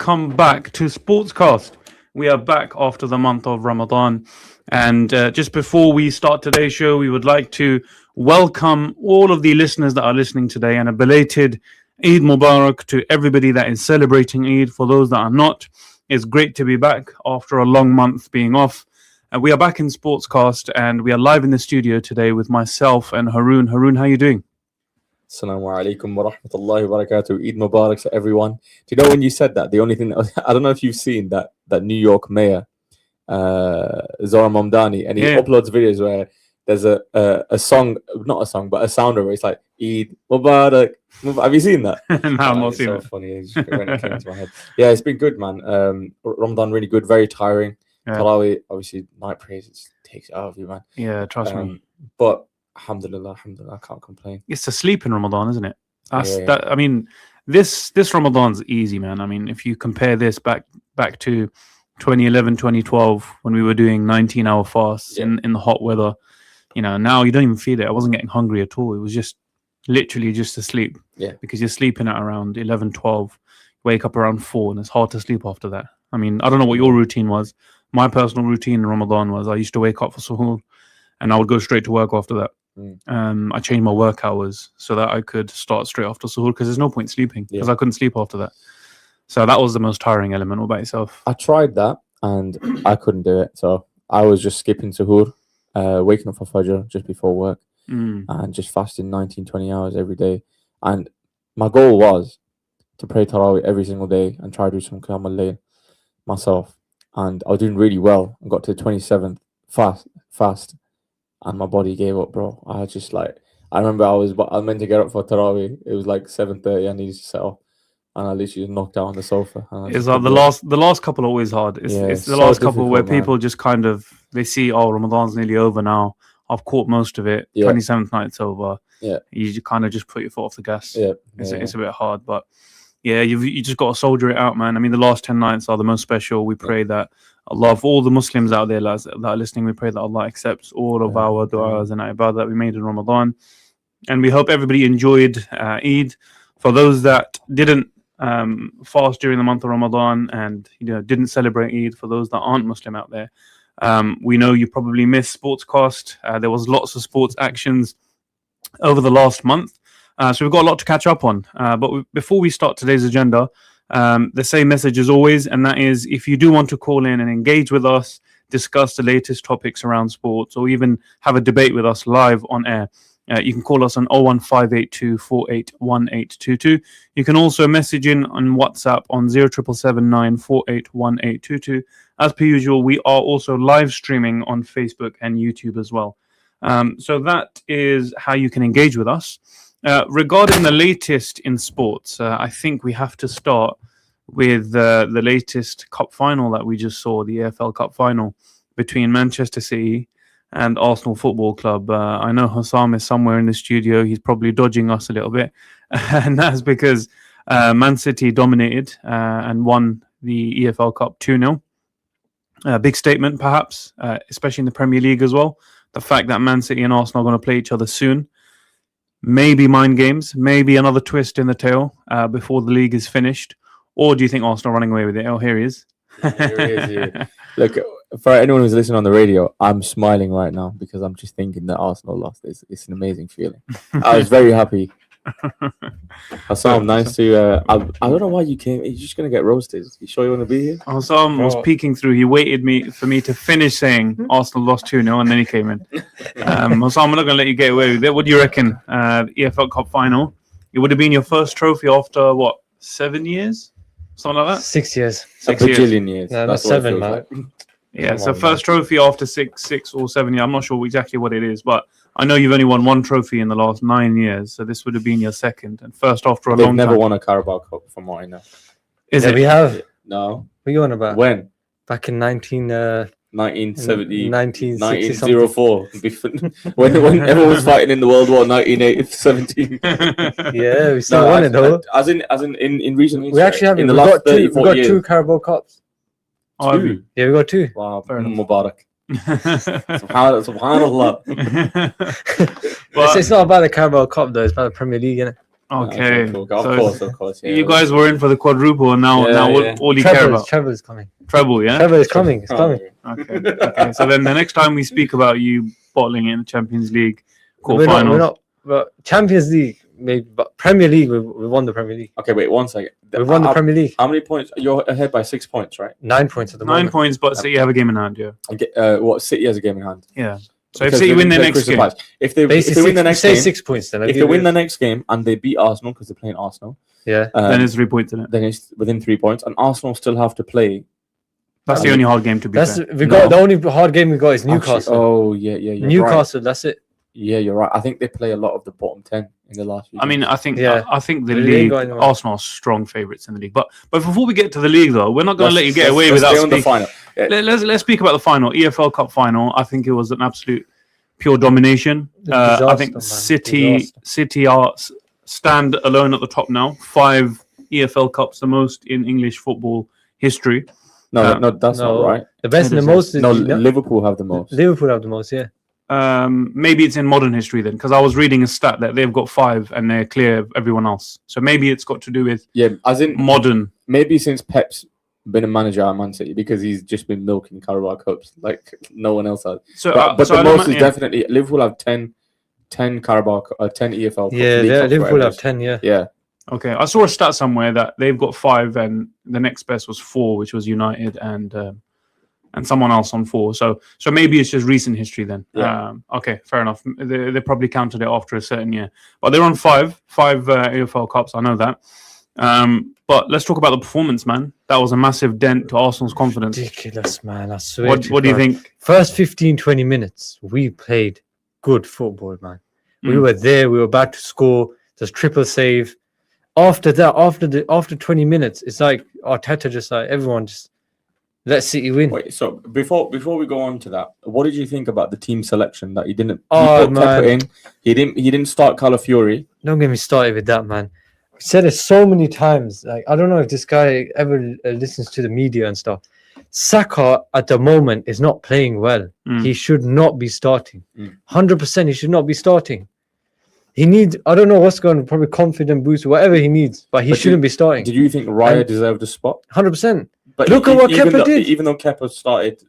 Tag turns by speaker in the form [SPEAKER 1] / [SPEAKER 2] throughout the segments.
[SPEAKER 1] welcome back to Sportscast. We are back after the month of Ramadan. And just before we start today's show, we would like to welcome all of the listeners that are listening today and a belated Eid Mubarak to everybody that is celebrating Eid. For those that are not, it's great to be back after a long month being off. We are back in Sportscast and we are live in the studio today with myself and Haroon. Haroon, how are you doing?
[SPEAKER 2] Assalamu alaikum wa rahmatullahi wa barakatuh. Eid Mubarak to everyone. Do you know when you said that, the only thing that I don't know if you've seen that New York mayor, Zohran Mamdani, and he uploads videos where there's a song, not a song, but a sounder where it's like Eid Mubarak. Have you seen that?
[SPEAKER 1] No, I'm not
[SPEAKER 2] it's
[SPEAKER 1] seen
[SPEAKER 2] so
[SPEAKER 1] it.
[SPEAKER 2] funny. When it came to my head. Yeah, it's been good, man. Ramadan really good, very tiring.
[SPEAKER 1] Yeah.
[SPEAKER 2] Tarawih, obviously, night prayers, it takes it out of you, man.
[SPEAKER 1] Yeah, trust me.
[SPEAKER 2] But alhamdulillah, I can't complain.
[SPEAKER 1] It's to sleep in Ramadan, isn't it?
[SPEAKER 2] Yeah.
[SPEAKER 1] That. I mean, this Ramadan's easy, man. I mean, if you compare this back to 2011, 2012, when we were doing 19-hour fasts in the hot weather, now you don't even feel it. I wasn't getting hungry at all. It was just literally just to sleep.
[SPEAKER 2] Yeah.
[SPEAKER 1] Because you're sleeping at around 11, 12, wake up around 4, and it's hard to sleep after that. I mean, I don't know what your routine was. My personal routine in Ramadan was I used to wake up for suhoor, and I would go straight to work after that. I changed my work hours so that I could start straight after suhoor because there's no point sleeping because I couldn't sleep after that. So that was the most tiring element. What about yourself?
[SPEAKER 2] I tried that and I couldn't do it. So I was just skipping suhoor, waking up for Fajr just before work and just fasting 19, 20 hours every day. And my goal was to pray Tarawih every single day and try to do some Qiyam al-Layl myself. And I was doing really well. I got to the 27th fast. And my body gave up, bro. I remember I was meant to get up for Tarawih. It was like 7:30. I needed to set up, and I literally just knocked out on the sofa.
[SPEAKER 1] It's the last couple are always hard. It's the last couple where people just kind of they see, oh, Ramadan's nearly over now. I've caught most of it. 27th night's over. Yeah, you kind of just put your foot off the gas.
[SPEAKER 2] Yeah,
[SPEAKER 1] it's a bit hard, but yeah, you just got to soldier it out, man. I mean, the last 10 nights are the most special. We pray that Allah, for all the Muslims out there that are listening, we pray that Allah accepts all of our du'as and ibadah that we made in Ramadan. And we hope everybody enjoyed Eid. For those that didn't fast during the month of Ramadan and didn't celebrate Eid, for those that aren't Muslim out there, we know you probably missed Sportscast. There was lots of sports actions over the last month. So we've got a lot to catch up on. But before we start today's agenda, the same message as always, and that is if you do want to call in and engage with us, discuss the latest topics around sports, or even have a debate with us live on air, you can call us on 01582 481822. You can also message in on WhatsApp on 07779 481822. As per usual, we are also live streaming on Facebook and YouTube as well. So that is how you can engage with us. Regarding the latest in sports, I think we have to start with the latest cup final that we just saw, the AFL Cup final between Manchester City and Arsenal Football Club. I know Hassam is somewhere in the studio. He's probably dodging us a little bit. And that's because Man City dominated and won the EFL Cup 2-0. Big statement, perhaps, especially in the Premier League as well. The fact that Man City and Arsenal are going to play each other soon. Maybe mind games, maybe another twist in the tail before the league is finished. Or do you think Arsenal are running away with it? Oh, here he is.
[SPEAKER 2] Here he is. Here. Look, for anyone who's listening on the radio, I'm smiling right now because I'm just thinking that Arsenal lost. It's an amazing feeling. I was very happy. Hassam, nice to... I don't know why you came. You're just going to get roasted. You sure you want to be here?
[SPEAKER 1] Hassam was peeking through. He waited for me to finish saying Arsenal lost 2-0 and then he came in. Hassam, I'm not going to let you get away with it. What do you reckon? The EFL Cup final. It would have been your first trophy after, 7 years? Something like that?
[SPEAKER 3] 6 years.
[SPEAKER 2] 6 years.
[SPEAKER 3] No, that's 7, man.
[SPEAKER 2] Like.
[SPEAKER 1] Yeah, so first trophy after 6 or 7 years. I'm not sure exactly what it is, but I know you've only won one trophy in the last 9 years, so this would have been your second and first after a long time.
[SPEAKER 2] They've never won a Carabao Cup, from what I know.
[SPEAKER 1] Is it?
[SPEAKER 3] We have.
[SPEAKER 2] No.
[SPEAKER 3] What are you on about?
[SPEAKER 2] When?
[SPEAKER 3] Back in
[SPEAKER 2] 1970,
[SPEAKER 3] 1904.
[SPEAKER 2] when everyone was fighting in the World War, 1917.
[SPEAKER 3] Yeah, we still won it though.
[SPEAKER 2] As in recent history.
[SPEAKER 3] We actually have
[SPEAKER 2] in
[SPEAKER 3] it.
[SPEAKER 2] the last 30, 40
[SPEAKER 3] got
[SPEAKER 2] years.
[SPEAKER 3] 2 Carabao Cups.
[SPEAKER 1] Oh, have you?
[SPEAKER 3] Yeah, we got 2.
[SPEAKER 2] Wow,
[SPEAKER 1] Fair enough.
[SPEAKER 2] Mubarak. Subhanallah.
[SPEAKER 3] It's not about the Carabao Cup though. It's about the Premier League, innit?
[SPEAKER 1] Okay.
[SPEAKER 2] Cool.
[SPEAKER 1] So
[SPEAKER 2] Of course. Yeah.
[SPEAKER 1] you guys were in for the quadruple, and now
[SPEAKER 3] Yeah.
[SPEAKER 1] all you care about
[SPEAKER 3] Trevor's coming.
[SPEAKER 1] treble, yeah.
[SPEAKER 3] Trevor is coming. It's
[SPEAKER 2] Oh,
[SPEAKER 3] coming.
[SPEAKER 1] Okay. So then the next time we speak about you bottling in the Champions League
[SPEAKER 3] We're
[SPEAKER 1] quarterfinals,
[SPEAKER 3] not. But Champions League, maybe. But Premier League, we won the Premier League.
[SPEAKER 2] Okay, wait 1 second.
[SPEAKER 3] We won the Premier League.
[SPEAKER 2] How many points? You're ahead by 6 points, right?
[SPEAKER 3] 9 points at the
[SPEAKER 1] 9
[SPEAKER 3] moment.
[SPEAKER 1] points, but City have a game in hand, yeah.
[SPEAKER 2] What City has a game in hand?
[SPEAKER 1] Yeah. So if
[SPEAKER 2] Because
[SPEAKER 1] City
[SPEAKER 2] they
[SPEAKER 1] win their
[SPEAKER 2] play
[SPEAKER 1] next
[SPEAKER 2] Crystal
[SPEAKER 1] game,
[SPEAKER 2] Palace. If they
[SPEAKER 3] Basically,
[SPEAKER 2] win the next
[SPEAKER 3] say
[SPEAKER 2] game,
[SPEAKER 3] 6 points then.
[SPEAKER 2] if they win the next game and they beat Arsenal because they're playing Arsenal,
[SPEAKER 3] Yeah.
[SPEAKER 1] then it's 3 points in it.
[SPEAKER 2] then it's within 3 points, and Arsenal still have to play.
[SPEAKER 1] That's the only hard game to be
[SPEAKER 3] That's
[SPEAKER 1] fair.
[SPEAKER 3] we got the only hard game we got is Newcastle.
[SPEAKER 2] Actually, oh yeah, you're right.
[SPEAKER 3] Newcastle, that's it.
[SPEAKER 2] Yeah, you're right. I think they play a lot of the bottom 10 in the last few
[SPEAKER 1] I mean,
[SPEAKER 2] games.
[SPEAKER 1] I think
[SPEAKER 3] Yeah.
[SPEAKER 1] I think the
[SPEAKER 3] They ain't
[SPEAKER 1] league,
[SPEAKER 3] got anyone.
[SPEAKER 1] Arsenal are strong favourites in the league. But before we get to the league, though, we're not going to let you get away
[SPEAKER 2] let's
[SPEAKER 1] without
[SPEAKER 2] stay on the
[SPEAKER 1] speaking.
[SPEAKER 2] final.
[SPEAKER 1] Let's speak about the final, EFL Cup final. I think it was an absolute pure domination. I think
[SPEAKER 3] Disaster, man.
[SPEAKER 1] City are stand alone at the top now. 5 EFL Cups, the most in English football history.
[SPEAKER 2] No, that's
[SPEAKER 3] no.
[SPEAKER 2] not right.
[SPEAKER 3] The best
[SPEAKER 1] It
[SPEAKER 3] and the
[SPEAKER 1] is,
[SPEAKER 3] most is
[SPEAKER 2] No, Liverpool have the most.
[SPEAKER 3] Liverpool have the most, yeah.
[SPEAKER 1] Maybe it's in modern history then, because I was reading a stat that they've got 5 and they're clear of everyone else. So maybe it's got to do with
[SPEAKER 2] Yeah, as in
[SPEAKER 1] modern.
[SPEAKER 2] maybe since Pep's been a manager at Man City, because he's just been milking Carabao Cups like no one else has.
[SPEAKER 1] So,
[SPEAKER 2] But
[SPEAKER 1] so
[SPEAKER 2] the
[SPEAKER 1] I don't
[SPEAKER 2] most
[SPEAKER 1] know-
[SPEAKER 2] is definitely Liverpool have 10 Carabao, 10 EFL Cups.
[SPEAKER 3] Yeah,
[SPEAKER 2] League Cups,
[SPEAKER 3] Liverpool
[SPEAKER 2] whatever it
[SPEAKER 3] have
[SPEAKER 2] is.
[SPEAKER 3] 10, yeah.
[SPEAKER 2] Yeah,
[SPEAKER 1] Okay, I saw a stat somewhere that they've got 5 and the next best was 4, which was United and someone else on 4. So maybe it's just recent history then.
[SPEAKER 2] Yeah.
[SPEAKER 1] Okay, fair enough. They probably counted it after a certain year, but they're on 5 EFL Cups. I know that. But let's talk about the performance, man. That was a massive dent to Arsenal's confidence.
[SPEAKER 3] Ridiculous, man. I swear.
[SPEAKER 1] What
[SPEAKER 3] to
[SPEAKER 1] do you
[SPEAKER 3] God.
[SPEAKER 1] think?
[SPEAKER 3] First 15, 20 minutes, we played good football, man. We
[SPEAKER 1] Mm.
[SPEAKER 3] were there. We were about to score. Just triple save. After that, after 20 minutes, it's like Arteta just like everyone just let City win.
[SPEAKER 2] Wait, so before we go on to that, what did you think about the team selection that he didn't?
[SPEAKER 3] Oh,
[SPEAKER 2] he put
[SPEAKER 3] man.
[SPEAKER 2] Kepa in. He didn't start Calafiori.
[SPEAKER 3] Don't get me started with that, man. We said it so many times. Like I don't know if this guy ever listens to the media and stuff. Saka at the moment is not playing well.
[SPEAKER 1] Mm.
[SPEAKER 3] He should not be starting.
[SPEAKER 2] Mm.
[SPEAKER 3] 100%. He should not be starting. He needs. I don't know what's going on. Probably confident boost, whatever he needs, but he
[SPEAKER 2] But
[SPEAKER 3] shouldn't be starting.
[SPEAKER 2] Did you think Raya
[SPEAKER 3] And-
[SPEAKER 2] deserved a spot?
[SPEAKER 3] 100%.
[SPEAKER 2] But
[SPEAKER 3] Look at what
[SPEAKER 2] even
[SPEAKER 3] Kepa
[SPEAKER 2] though,
[SPEAKER 3] did.
[SPEAKER 2] Even though Kepa started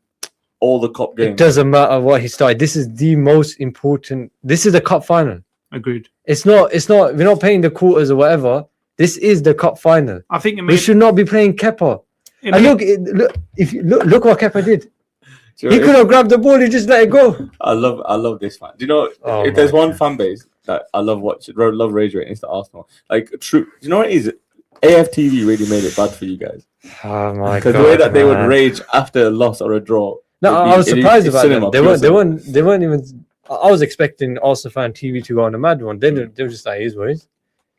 [SPEAKER 2] all the cup
[SPEAKER 3] It
[SPEAKER 2] games,
[SPEAKER 3] doesn't matter what he started. This is the most important. This is the cup final.
[SPEAKER 1] Agreed.
[SPEAKER 3] It's not. We're not playing the quarters or whatever. This is the cup final.
[SPEAKER 1] I think it
[SPEAKER 3] We
[SPEAKER 1] made.
[SPEAKER 3] should not be playing Kepa.
[SPEAKER 1] It
[SPEAKER 3] And
[SPEAKER 1] made
[SPEAKER 3] look, if you look what Kepa did.
[SPEAKER 2] Do you
[SPEAKER 3] He
[SPEAKER 2] know,
[SPEAKER 3] could have grabbed the ball. He just let it go.
[SPEAKER 2] I love this fan. Do you know
[SPEAKER 3] Oh
[SPEAKER 2] if there's
[SPEAKER 3] my
[SPEAKER 2] one
[SPEAKER 3] God.
[SPEAKER 2] fan base that I love watching, love rage rating, it's the Arsenal. Like true. Do you know what it is? AFTV really made it bad for you guys
[SPEAKER 3] Oh my
[SPEAKER 2] because
[SPEAKER 3] god!
[SPEAKER 2] the way that they would
[SPEAKER 3] man.
[SPEAKER 2] rage after a loss or a draw.
[SPEAKER 3] No,
[SPEAKER 2] it'd be-
[SPEAKER 3] I was surprised
[SPEAKER 2] it's
[SPEAKER 3] about
[SPEAKER 2] cinema,
[SPEAKER 3] them. They
[SPEAKER 2] pure
[SPEAKER 3] weren't. They
[SPEAKER 2] cinema.
[SPEAKER 3] weren't. They weren't even. I was expecting Arsenal fan TV to go on a mad one. They were just like, "Here's what it is."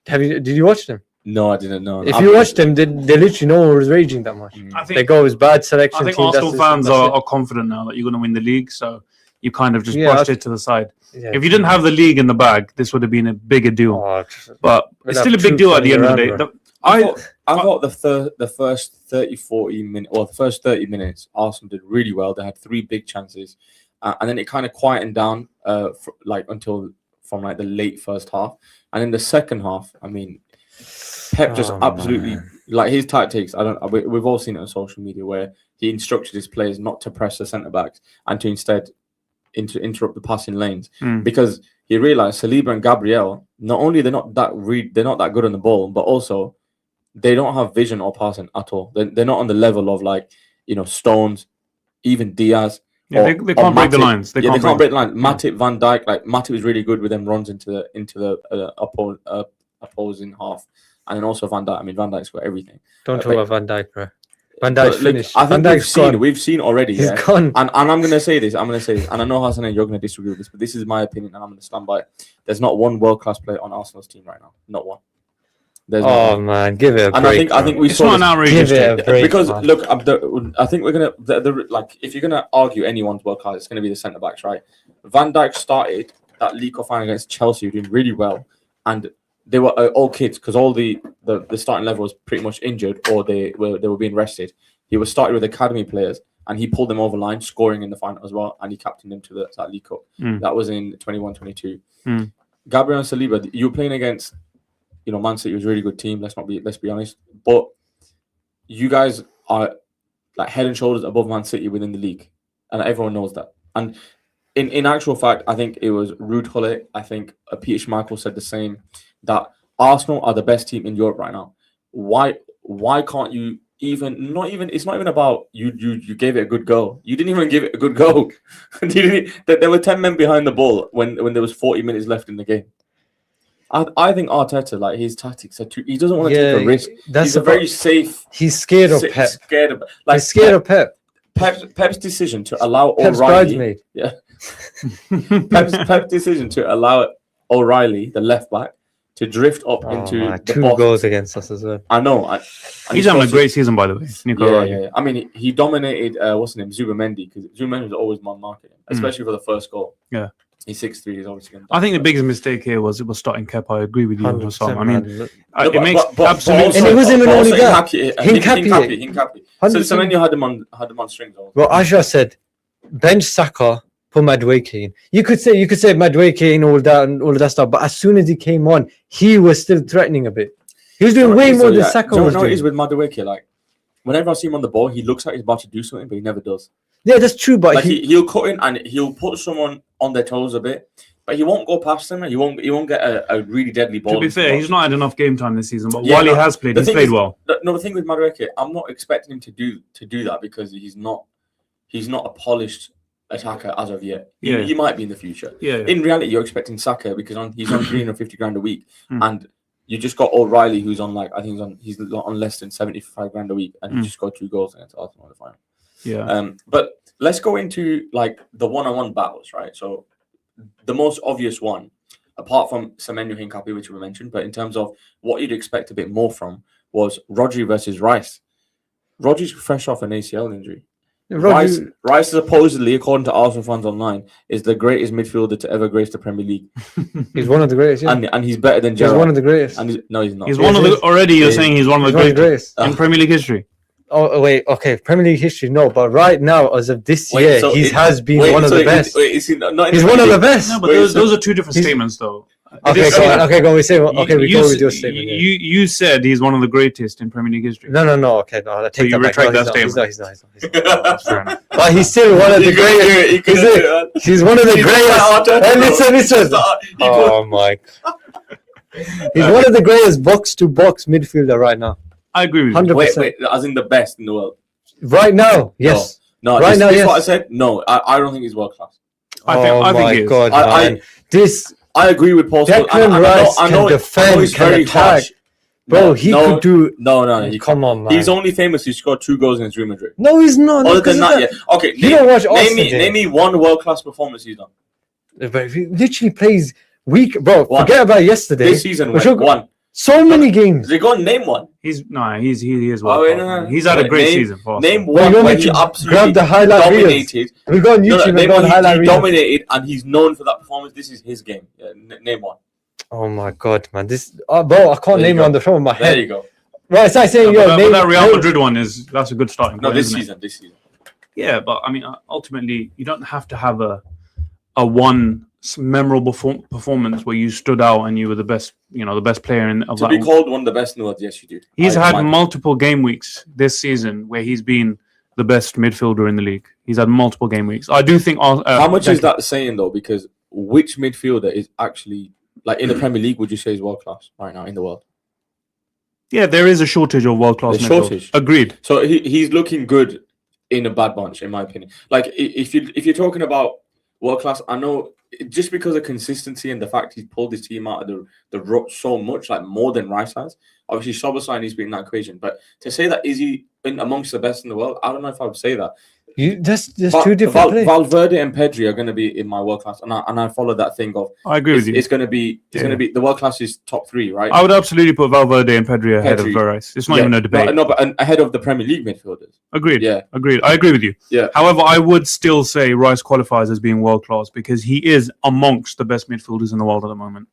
[SPEAKER 3] Did you watch them?
[SPEAKER 2] No, I didn't know.
[SPEAKER 3] If you watched them, they literally no one was raging that much.
[SPEAKER 1] I
[SPEAKER 3] They
[SPEAKER 1] think.
[SPEAKER 3] go, "It's bad selection."
[SPEAKER 1] I think
[SPEAKER 3] team,
[SPEAKER 1] Arsenal
[SPEAKER 3] that's it,
[SPEAKER 1] fans
[SPEAKER 3] that's
[SPEAKER 1] are
[SPEAKER 3] it."
[SPEAKER 1] confident now that you're going to win the league, so you kind of just
[SPEAKER 3] Yeah,
[SPEAKER 1] brushed it to the side.
[SPEAKER 3] Yeah.
[SPEAKER 1] If you didn't have the league in the bag, this would have been a bigger deal.
[SPEAKER 3] Oh,
[SPEAKER 1] But
[SPEAKER 3] We'll
[SPEAKER 1] it's
[SPEAKER 3] have
[SPEAKER 1] still a big
[SPEAKER 3] troops
[SPEAKER 1] deal at the end
[SPEAKER 3] running
[SPEAKER 1] of the day.
[SPEAKER 3] around,
[SPEAKER 2] I thought the first 30, 40 minutes, or the first 30 minutes, Arsenal did really well. They had 3 big chances, and then it kind of quietened down, until from like the late first half, and in the second half, I mean, Pep just
[SPEAKER 3] Oh,
[SPEAKER 2] absolutely
[SPEAKER 3] man.
[SPEAKER 2] like his tactics. We've all seen it on social media where he instructed his players not to press the centre backs and to instead interrupt the passing lanes because he realized Saliba and Gabriel, not only they're not that good on the ball, but also they don't have vision or passing at all. They're not on the level of Stones, even Diaz.
[SPEAKER 1] Yeah, they can't break the
[SPEAKER 2] Matip.
[SPEAKER 1] lines. They can't
[SPEAKER 2] break the line. Matip, Van Dijk, Matip was really good with them runs into the opposing half, and then also Van Dijk. I mean, Van Dijk's got everything.
[SPEAKER 3] Don't talk
[SPEAKER 2] but-
[SPEAKER 3] about Van Dijk, bro. Van
[SPEAKER 2] But,
[SPEAKER 3] Dijk's
[SPEAKER 2] like,
[SPEAKER 3] finished.
[SPEAKER 2] I
[SPEAKER 3] Van
[SPEAKER 2] think
[SPEAKER 3] Dijk's gone.
[SPEAKER 2] we've seen already.
[SPEAKER 3] He's
[SPEAKER 2] Yeah?
[SPEAKER 3] gone.
[SPEAKER 2] And I'm gonna say this. And I know Hassan and you're gonna disagree with this, but this is my opinion, and I'm gonna stand by it. There's not one world class player on Arsenal's team right now. Not one. There's not
[SPEAKER 3] Oh
[SPEAKER 2] one.
[SPEAKER 3] man, give it a
[SPEAKER 2] And
[SPEAKER 3] break.
[SPEAKER 2] I think we
[SPEAKER 1] It's
[SPEAKER 2] saw
[SPEAKER 1] not an
[SPEAKER 2] this-
[SPEAKER 1] outrageous
[SPEAKER 3] Give it a
[SPEAKER 1] take.
[SPEAKER 3] break,
[SPEAKER 2] because
[SPEAKER 3] man.
[SPEAKER 2] look, I think we're gonna like if you're gonna argue anyone's world class, it's gonna be the centre backs, right? Van Dijk started that League Cup final against Chelsea, doing really well, and they were all kids because all the starting level was pretty much injured or they were being rested. He was started with academy players and he pulled them over line, scoring in the final as well, and he captained them to that League Cup.
[SPEAKER 1] Mm.
[SPEAKER 2] That was in 21-22.
[SPEAKER 1] Mm.
[SPEAKER 2] Gabriel and Saliba, you were playing against You know, Man City was a really good team. Let's be honest. But you guys are like head and shoulders above Man City within the league, and everyone knows that. And in actual fact, I think it was Ruud Gullit. I think Peter Schmeichel said the same, that Arsenal are the best team in Europe right now. Why can't you it's not even about you gave it a good go. You didn't even give it a good go. There were 10 men behind the ball when there was 40 minutes left in the game. I think Arteta, like, his tactics are he doesn't want to take a risk. He's a very safe.
[SPEAKER 3] He's scared of Pep.
[SPEAKER 2] He's
[SPEAKER 3] scared of Pep.
[SPEAKER 2] Pep's decision to allow
[SPEAKER 3] Pep's
[SPEAKER 2] O'Reilly.
[SPEAKER 3] bridesmaid.
[SPEAKER 2] Yeah. Pep's decision to allow O'Reilly, the left back, to drift up into the
[SPEAKER 3] 2
[SPEAKER 2] box.
[SPEAKER 3] goals against us as well.
[SPEAKER 2] I know.
[SPEAKER 1] He's having a great season, by the way. Nico O'Reilly.
[SPEAKER 2] Yeah. I mean, he dominated what's his name, Zubamendi, because Zubamendi was always man marketing, especially for the first goal.
[SPEAKER 1] Yeah.
[SPEAKER 2] He's 6'3", he's obviously going to...
[SPEAKER 1] I think the biggest mistake here was starting Kepa. I agree with you, Hassan. I mean,
[SPEAKER 3] man.
[SPEAKER 1] it makes absolute
[SPEAKER 3] And it
[SPEAKER 1] sense.
[SPEAKER 3] wasn't even only that.
[SPEAKER 2] Hincapié. So
[SPEAKER 3] 100%.
[SPEAKER 2] Semenyo had him on strings.
[SPEAKER 3] Well, Ashra said, bench Saka, put Madueke in. You could say Madueke and all that stuff, but as soon as he came on, he was still threatening a bit. He was doing way more than Saka was doing.
[SPEAKER 2] It is with Madueke, like, whenever I see him on the ball, he looks like he's about to do something, but he never does.
[SPEAKER 3] Yeah, that's true, but
[SPEAKER 2] like he'll cut in and he'll put someone on their toes a bit, but he won't go past them. He won't get a really deadly ball.
[SPEAKER 1] To be fair, he's not had enough game time this season, but
[SPEAKER 2] Yeah,
[SPEAKER 1] while
[SPEAKER 2] no,
[SPEAKER 1] he has played, he's played well.
[SPEAKER 2] No, the thing with Madueke, I'm not expecting him to do that because he's not a polished attacker as of yet. He might be in the future.
[SPEAKER 1] Yeah.
[SPEAKER 2] In reality, you're expecting Saka because he's on 350 grand a week, and you just got O'Reilly, who's on like, I think he's on less than 75 grand a week, and he just got 2 goals against Arsenal in the final.
[SPEAKER 1] Yeah.
[SPEAKER 2] But let's go into like the one-on-one battles, right? So the most obvious one, apart from Semenyo Hincapié, which we mentioned, but in terms of what you'd expect a bit more from, was Rodri versus Rice. Rodri's fresh off an ACL injury. Rice is supposedly, according to Arsenal fans online, is the greatest midfielder to ever grace the Premier League.
[SPEAKER 3] He's one of the greatest, yeah.
[SPEAKER 2] And he's better than Gerrard.
[SPEAKER 3] He's one of the greatest.
[SPEAKER 2] And no, he's not.
[SPEAKER 1] He's one of the already. You're saying he's one of the greatest in Premier League history.
[SPEAKER 3] Oh wait, okay, Premier League history, no, but right now, as of this year, he has been one of the best.
[SPEAKER 2] He's
[SPEAKER 3] one of the best.
[SPEAKER 1] No, but those are 2 different statements, though.
[SPEAKER 3] Okay, go. We say okay. We go with your statement.
[SPEAKER 1] You said he's one of the greatest in Premier League history.
[SPEAKER 3] No. Okay, no. I take
[SPEAKER 1] you
[SPEAKER 3] that
[SPEAKER 1] retract
[SPEAKER 3] back.
[SPEAKER 1] that statement.
[SPEAKER 3] He's not. Fair enough. But he's still one of the greatest. He's one of the greatest. Listen. Oh my. He's one of the greatest box-to-box midfielder right now.
[SPEAKER 1] I agree with you.
[SPEAKER 3] 100%.
[SPEAKER 2] Wait, as in the best in the world.
[SPEAKER 3] Right now, yes.
[SPEAKER 2] No,
[SPEAKER 3] right now, yes.
[SPEAKER 2] What I said. No, I don't think he's world class.
[SPEAKER 1] I think he is.
[SPEAKER 3] God, man.
[SPEAKER 2] I agree with Paul.
[SPEAKER 3] Declan Rice can defend, can attack. Bro, he could do...
[SPEAKER 2] No.
[SPEAKER 3] Come on, man.
[SPEAKER 2] He's only famous. He scored 2 goals against Real Madrid.
[SPEAKER 3] No, he's not.
[SPEAKER 2] Other than that, yeah. Okay,
[SPEAKER 3] you don't watch Arsenal.
[SPEAKER 2] Name me one world-class performance he's done.
[SPEAKER 3] But he literally plays weak. Bro, forget about yesterday.
[SPEAKER 2] This season, one.
[SPEAKER 3] So many games.
[SPEAKER 2] They go and name one.
[SPEAKER 1] He is well. He's had a great season for us.
[SPEAKER 2] Name one where he absolutely
[SPEAKER 3] grab the highlight
[SPEAKER 2] dominated.
[SPEAKER 3] We go on YouTube and go on highlight
[SPEAKER 2] reels. Dominated, and he's known for that performance. This is his game. Yeah, name one.
[SPEAKER 3] Oh my God, man! Bro, I can't name it on the top of my head.
[SPEAKER 2] There you go.
[SPEAKER 3] Right, it's like saying
[SPEAKER 1] that Real Madrid one that's a good starting point.
[SPEAKER 2] No, this season.
[SPEAKER 1] Yeah, but I mean, ultimately, you don't have to have a one memorable performance where you stood out and you were the best, the best player of that.
[SPEAKER 2] To be called one of the best in the world, yes, you do.
[SPEAKER 1] He's had multiple game weeks this season where he's been the best midfielder in the league. He's had multiple game weeks. I do think.
[SPEAKER 2] How much is that saying though? Because which midfielder is actually like in the Premier League? Would you say is world class right now in the world?
[SPEAKER 1] Yeah, there is a shortage of world class midfielders. Agreed.
[SPEAKER 2] So he's looking good in a bad bunch, in my opinion. Like if you're talking about world class, I know. Just because of consistency and the fact he's pulled his team out of the rut so much, like more than Rice has. Obviously, Szoboszlai needs to be in that equation. But to say that is he amongst the best in the world, I don't know if I would say that.
[SPEAKER 3] There's 2 different players.
[SPEAKER 2] Valverde and Pedri are going to be in my world class, and I follow that thing of.
[SPEAKER 1] I agree with you.
[SPEAKER 2] It's going to be the world class is top 3, right?
[SPEAKER 1] I would absolutely put Valverde and Pedri ahead of Rice. It's not even a debate.
[SPEAKER 2] No, but ahead of the Premier League midfielders.
[SPEAKER 1] Agreed.
[SPEAKER 2] Yeah,
[SPEAKER 1] agreed. I agree with you.
[SPEAKER 2] Yeah.
[SPEAKER 1] However, I would still say Rice qualifies as being world class because he is amongst the best midfielders in the world at the moment.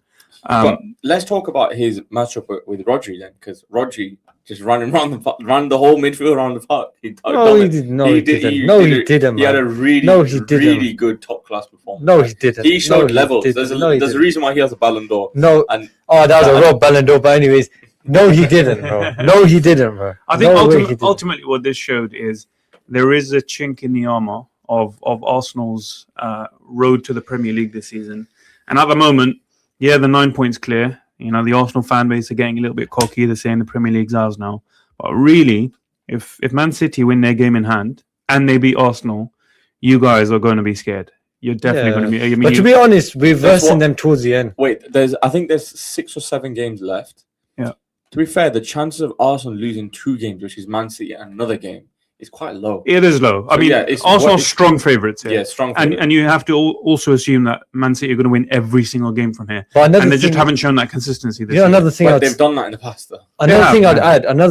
[SPEAKER 2] But let's talk about his matchup with Rodri then, because Rodri just ran the whole midfield around the park. He didn't.
[SPEAKER 3] No, he didn't.
[SPEAKER 2] He had a really good top class performance.
[SPEAKER 3] No, he didn't.
[SPEAKER 2] He showed levels. There's a reason why he has a Ballon d'Or.
[SPEAKER 3] No, that was a raw Ballon d'Or. But anyways, no, he didn't, bro. No, he didn't, bro.
[SPEAKER 1] I think ultimately what this showed is there is a chink in the armor of Arsenal's road to the Premier League this season, and at the moment, the 9 points clear. You know, the Arsenal fan base are getting a little bit cocky. They're saying the Premier League's ours now. But really, if Man City win their game in hand and they beat Arsenal, you guys are going to be scared. You're definitely going to be. I mean,
[SPEAKER 3] but to be honest, we're versing them towards the end.
[SPEAKER 2] Wait, I think there's 6 or 7 games left.
[SPEAKER 1] Yeah.
[SPEAKER 2] To be fair, the chances of Arsenal losing 2 games, which is Man City and another game, is quite low.
[SPEAKER 1] It is low. I mean, Arsenal's strong favourites here.
[SPEAKER 2] Yeah, strong favourites.
[SPEAKER 1] And you have to also assume that Man City are going to win every single game from here.
[SPEAKER 3] And
[SPEAKER 1] they just haven't shown that consistency this
[SPEAKER 3] year. Another thing
[SPEAKER 2] they've done that in the past, though.
[SPEAKER 3] Another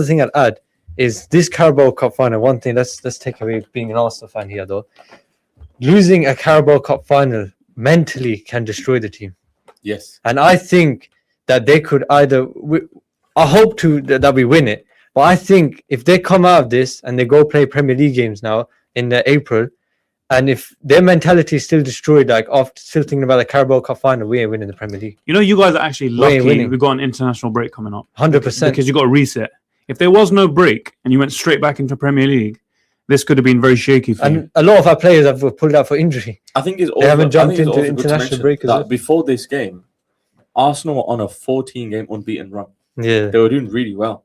[SPEAKER 3] thing I'd add is this Carabao Cup final. One thing, let's take away being an Arsenal fan here, though. Losing a Carabao Cup final mentally can destroy the team.
[SPEAKER 2] Yes.
[SPEAKER 3] And I think that they could either... I hope that we win it. But I think if they come out of this and they go play Premier League games now in April, and if their mentality is still destroyed, like after still thinking about the Carabao Cup final, we ain't winning the Premier League.
[SPEAKER 1] You know, you guys are actually lucky we've got an international break coming up.
[SPEAKER 3] 100%.
[SPEAKER 1] Because you got a reset. If there was no break and you went straight back into Premier League, this could have been very shaky for you.
[SPEAKER 3] And a lot of our players have pulled out for injury.
[SPEAKER 2] I think they
[SPEAKER 3] haven't jumped into international break.
[SPEAKER 2] Before this game, Arsenal were on a 14-game unbeaten run.
[SPEAKER 3] Yeah,
[SPEAKER 2] they were doing really well.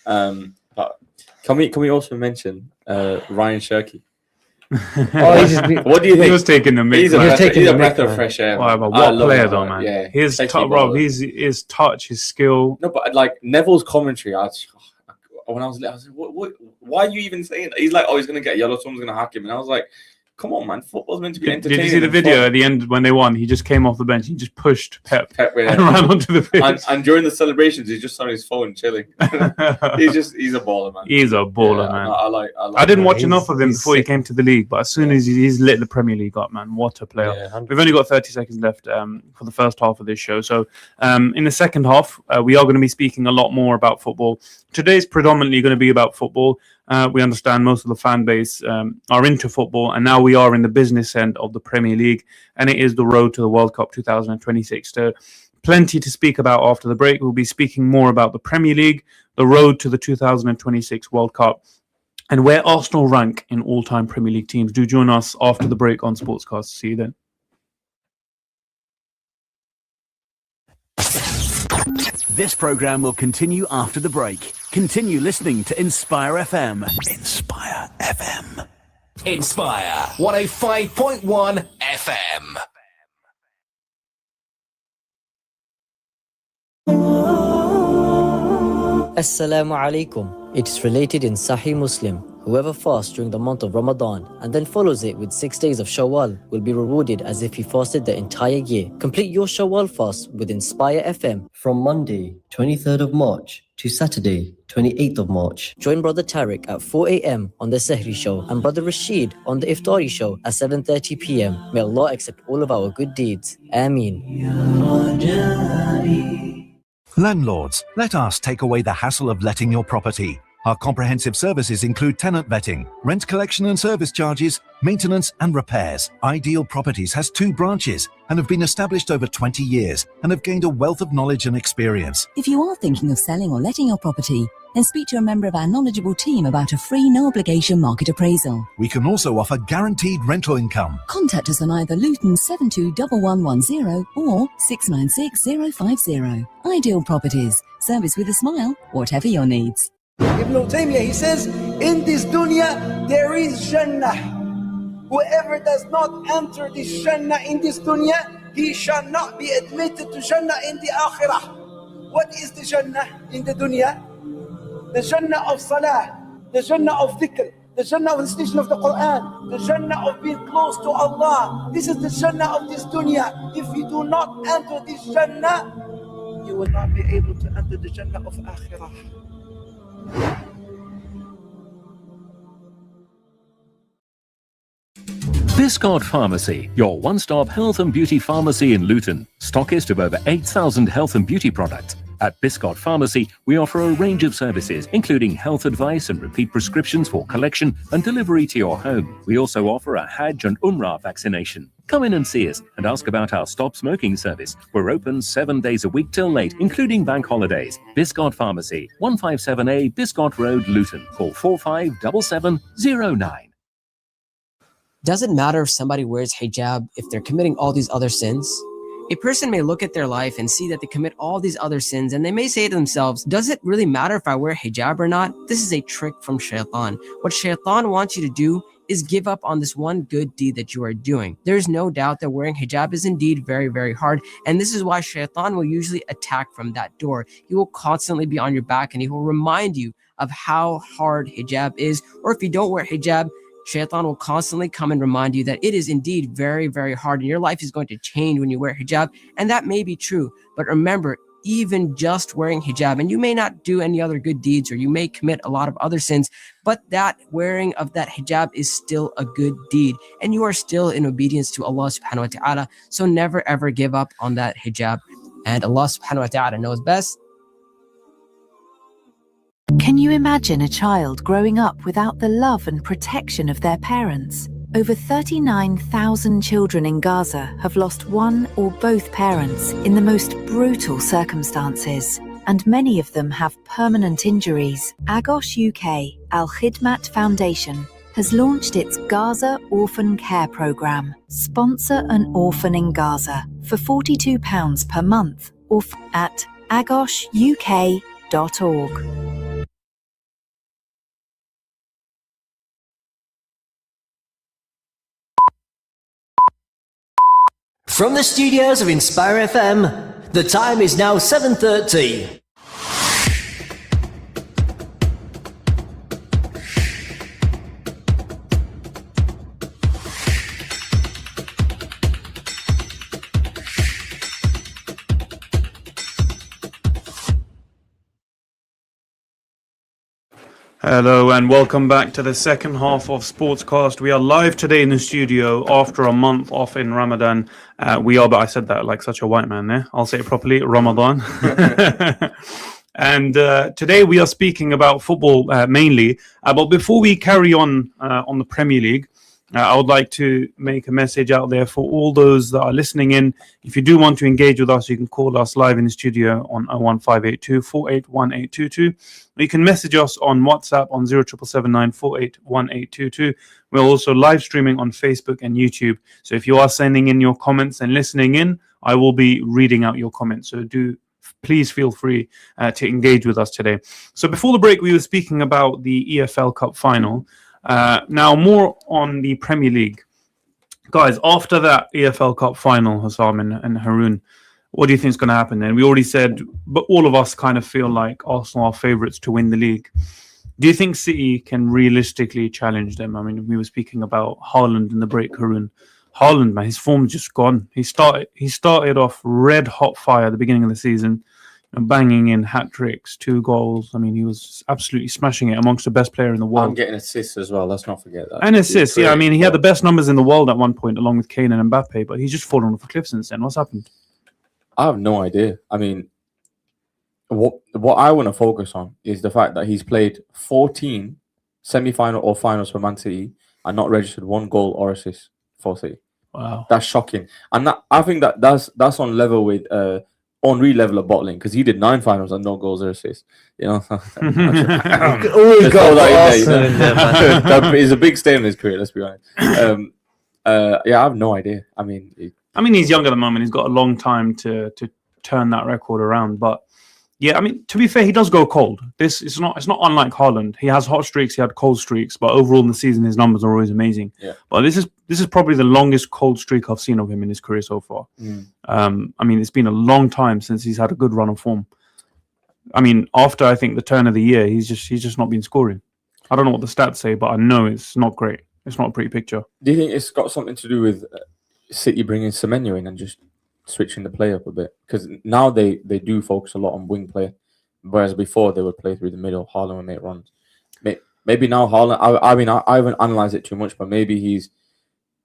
[SPEAKER 2] But can we also mention Ryan Cherki? What do you think?
[SPEAKER 1] He was taking the mic.
[SPEAKER 2] He's a breath of fresh air.
[SPEAKER 1] What player though, man? Yeah, his touch, his skill.
[SPEAKER 2] No, but like Neville's commentary, when I was like, why are you even saying that? He's like, he's gonna get yellow, someone's gonna hack him, and I was like, come on, man, football's meant to be entertaining.
[SPEAKER 1] Did you see the video at the end when they won? He just came off the bench. He just pushed Pep and ran onto the pitch.
[SPEAKER 2] And during the celebrations, he's just on his phone chilling. he's a baller, man.
[SPEAKER 1] He's a baller, man.
[SPEAKER 2] I
[SPEAKER 1] didn't watch enough of him before he came to the league, but as soon as he's lit the Premier League up, man, what a player. Yeah, we've only got 30 seconds left for the first half of this show. So in the second half, we are going to be speaking a lot more about football. Today's predominantly going to be about football. We understand most of the fan base are into football, and now we are in the business end of the Premier League, and it is the road to the World Cup 2026. So plenty to speak about after the break. We'll be speaking more about the Premier League, the road to the 2026 World Cup, and where Arsenal rank in all-time Premier League teams. Do join us after the break on Sportscast. See you then.
[SPEAKER 4] This program will continue after the break. Continue listening to Inspire FM. Inspire FM.
[SPEAKER 5] Inspire 105.1 FM.
[SPEAKER 6] Assalamu alaikum. It is related in Sahih Muslim. Whoever fasts during the month of Ramadan and then follows it with 6 days of Shawwal will be rewarded as if he fasted the entire year. Complete your Shawwal fast with Inspire FM from Monday, 23rd of March to Saturday, 28th of March. Join Brother Tariq at 4 a.m. on the Sehri Show and Brother Rashid on the Iftari Show at 7:30 p.m. May Allah accept all of our good deeds. Ameen.
[SPEAKER 7] Landlords, let us take away the hassle of letting your property. Our comprehensive services include tenant vetting, rent collection and service charges, maintenance and repairs. Ideal Properties has 2 branches and have been established over 20 years and have gained a wealth of knowledge and experience.
[SPEAKER 8] If you are thinking of selling or letting your property, then speak to a member of our knowledgeable team about a free, no-obligation market appraisal.
[SPEAKER 7] We can also offer guaranteed rental income.
[SPEAKER 8] Contact us on either Luton 721110 or 696050. Ideal Properties. Service with a smile, whatever your needs.
[SPEAKER 9] Ibn Taymiyyah, he says, in this dunya there is Jannah. Whoever does not enter this Jannah in this dunya, he shall not be admitted to Jannah in the Akhirah. What is the Jannah in the dunya? The Jannah of Salah, the Jannah of Dhikr, the Jannah of the recitation of the Quran, the Jannah of being close to Allah. This is the Jannah of this dunya. If you do not enter this Jannah, you will not be able to enter the Jannah of Akhirah.
[SPEAKER 10] Biscard Pharmacy, your one-stop health and beauty pharmacy in Luton, stockist of over 8,000 health and beauty products. At Biscard Pharmacy, we offer a range of services, including health advice and repeat prescriptions for collection and delivery to your home. We also offer a Hajj and Umrah vaccination. Come in and see us and ask about our Stop Smoking service. We're open 7 days a week till late, including bank holidays. Biscard Pharmacy, 157A Biscard Road, Luton. Call 457709.
[SPEAKER 11] Does it matter if somebody wears hijab if they're committing all these other sins? A person may look at their life and see that they commit all these other sins, and they may say to themselves, does it really matter if I wear hijab or not? This is a trick from shaitan. What shaitan wants you to do is give up on this one good deed that you are doing. There's no doubt that wearing hijab is indeed very, very hard, and this is why shaitan will usually attack from that door. He will constantly be on your back, and he will remind you of how hard hijab is, or if you don't wear hijab, shaitan will constantly come and remind you that it is indeed very, very hard, and your life is going to change when you wear hijab, and that may be true, but remember, even just wearing hijab, and you may not do any other good deeds, or you may commit a lot of other sins, but that wearing of that hijab is still a good deed, and you are still in obedience to Allah subhanahu wa ta'ala, so never ever give up on that hijab, and Allah subhanahu wa ta'ala knows best.
[SPEAKER 12] Can you imagine a child growing up without the love and protection of their parents? Over 39,000 children in Gaza have lost one or both parents in the most brutal circumstances, and many of them have permanent injuries. Agos UK Al Khidmat Foundation has launched its Gaza Orphan Care Programme. Sponsor an orphan in Gaza for £42 per month or at agosuk.org.
[SPEAKER 13] From the studios of Inspire FM, the time is now 7:30.
[SPEAKER 1] Hello and welcome back to the second half of Sportscast. We are live today in the studio after a month off in Ramadan. But I said that like such a white man there. I'll say it properly, Ramadan. And today we are speaking about football mainly. But before we carry on the Premier League, I would like to make a message out there for all those that are listening in. If you do want to engage with us, you can call us live in the studio on 01582 481822. You can message us on WhatsApp on 07779 481822. We're also live streaming on Facebook and YouTube. So if you are sending in your comments and listening in, I will be reading out your comments. So please feel free to engage with us today. So before the break, we were speaking about the EFL Cup final. Now more on the Premier League. Guys, after that EFL Cup final, Hussam and Haroon, what do you think is going to happen then? We already said, but all of us kind of feel like Arsenal are favourites to win the league. Do you think City can realistically challenge them? I mean, we were speaking about Haaland in the break, Haroon. Haaland, man, his form's just gone. He started off red hot fire at the beginning of the season, banging in hat-tricks, 2 goals. I mean, he was absolutely smashing it, amongst the best player in the world.
[SPEAKER 2] And getting assists as well, let's not forget that.
[SPEAKER 1] And assists, yeah. I mean, he had the best numbers in the world at one point, along with Kane and Mbappe, but he's just fallen off a cliff since then. What's happened?
[SPEAKER 2] I have no idea. I mean, what I want to focus on is the fact that he's played 14 semi-final or finals for Man City and not registered 1 goal or assist for City.
[SPEAKER 1] Wow.
[SPEAKER 2] That's shocking. And I think that's on level with Henry level of bottling, because he did 9 finals and no goals or assists. You know,
[SPEAKER 3] Always got Arsenal in there, man.
[SPEAKER 2] It's a big stain in his career. Let's be honest. Yeah, I have no idea. I mean,
[SPEAKER 1] he's young at the moment. He's got a long time to turn that record around. But yeah, I mean, to be fair, he does go cold. It's not unlike Haaland. He has hot streaks, he had cold streaks, but overall in the season, his numbers are always amazing.
[SPEAKER 2] Yeah.
[SPEAKER 1] But this is probably the longest cold streak I've seen of him in his career so far. I mean, it's been a long time since he's had a good run of form. I mean, after I think the turn of the year, he's just not been scoring. I don't know what the stats say, but I know it's not great. It's not a pretty picture.
[SPEAKER 2] Do you think it's got something to do with City bringing Semenyo in and just switching the play up a bit? Because now they do focus a lot on wing play, whereas before they would play through the middle. Haaland would make runs. Maybe now Haaland. I mean, I haven't analysed it too much, but maybe he's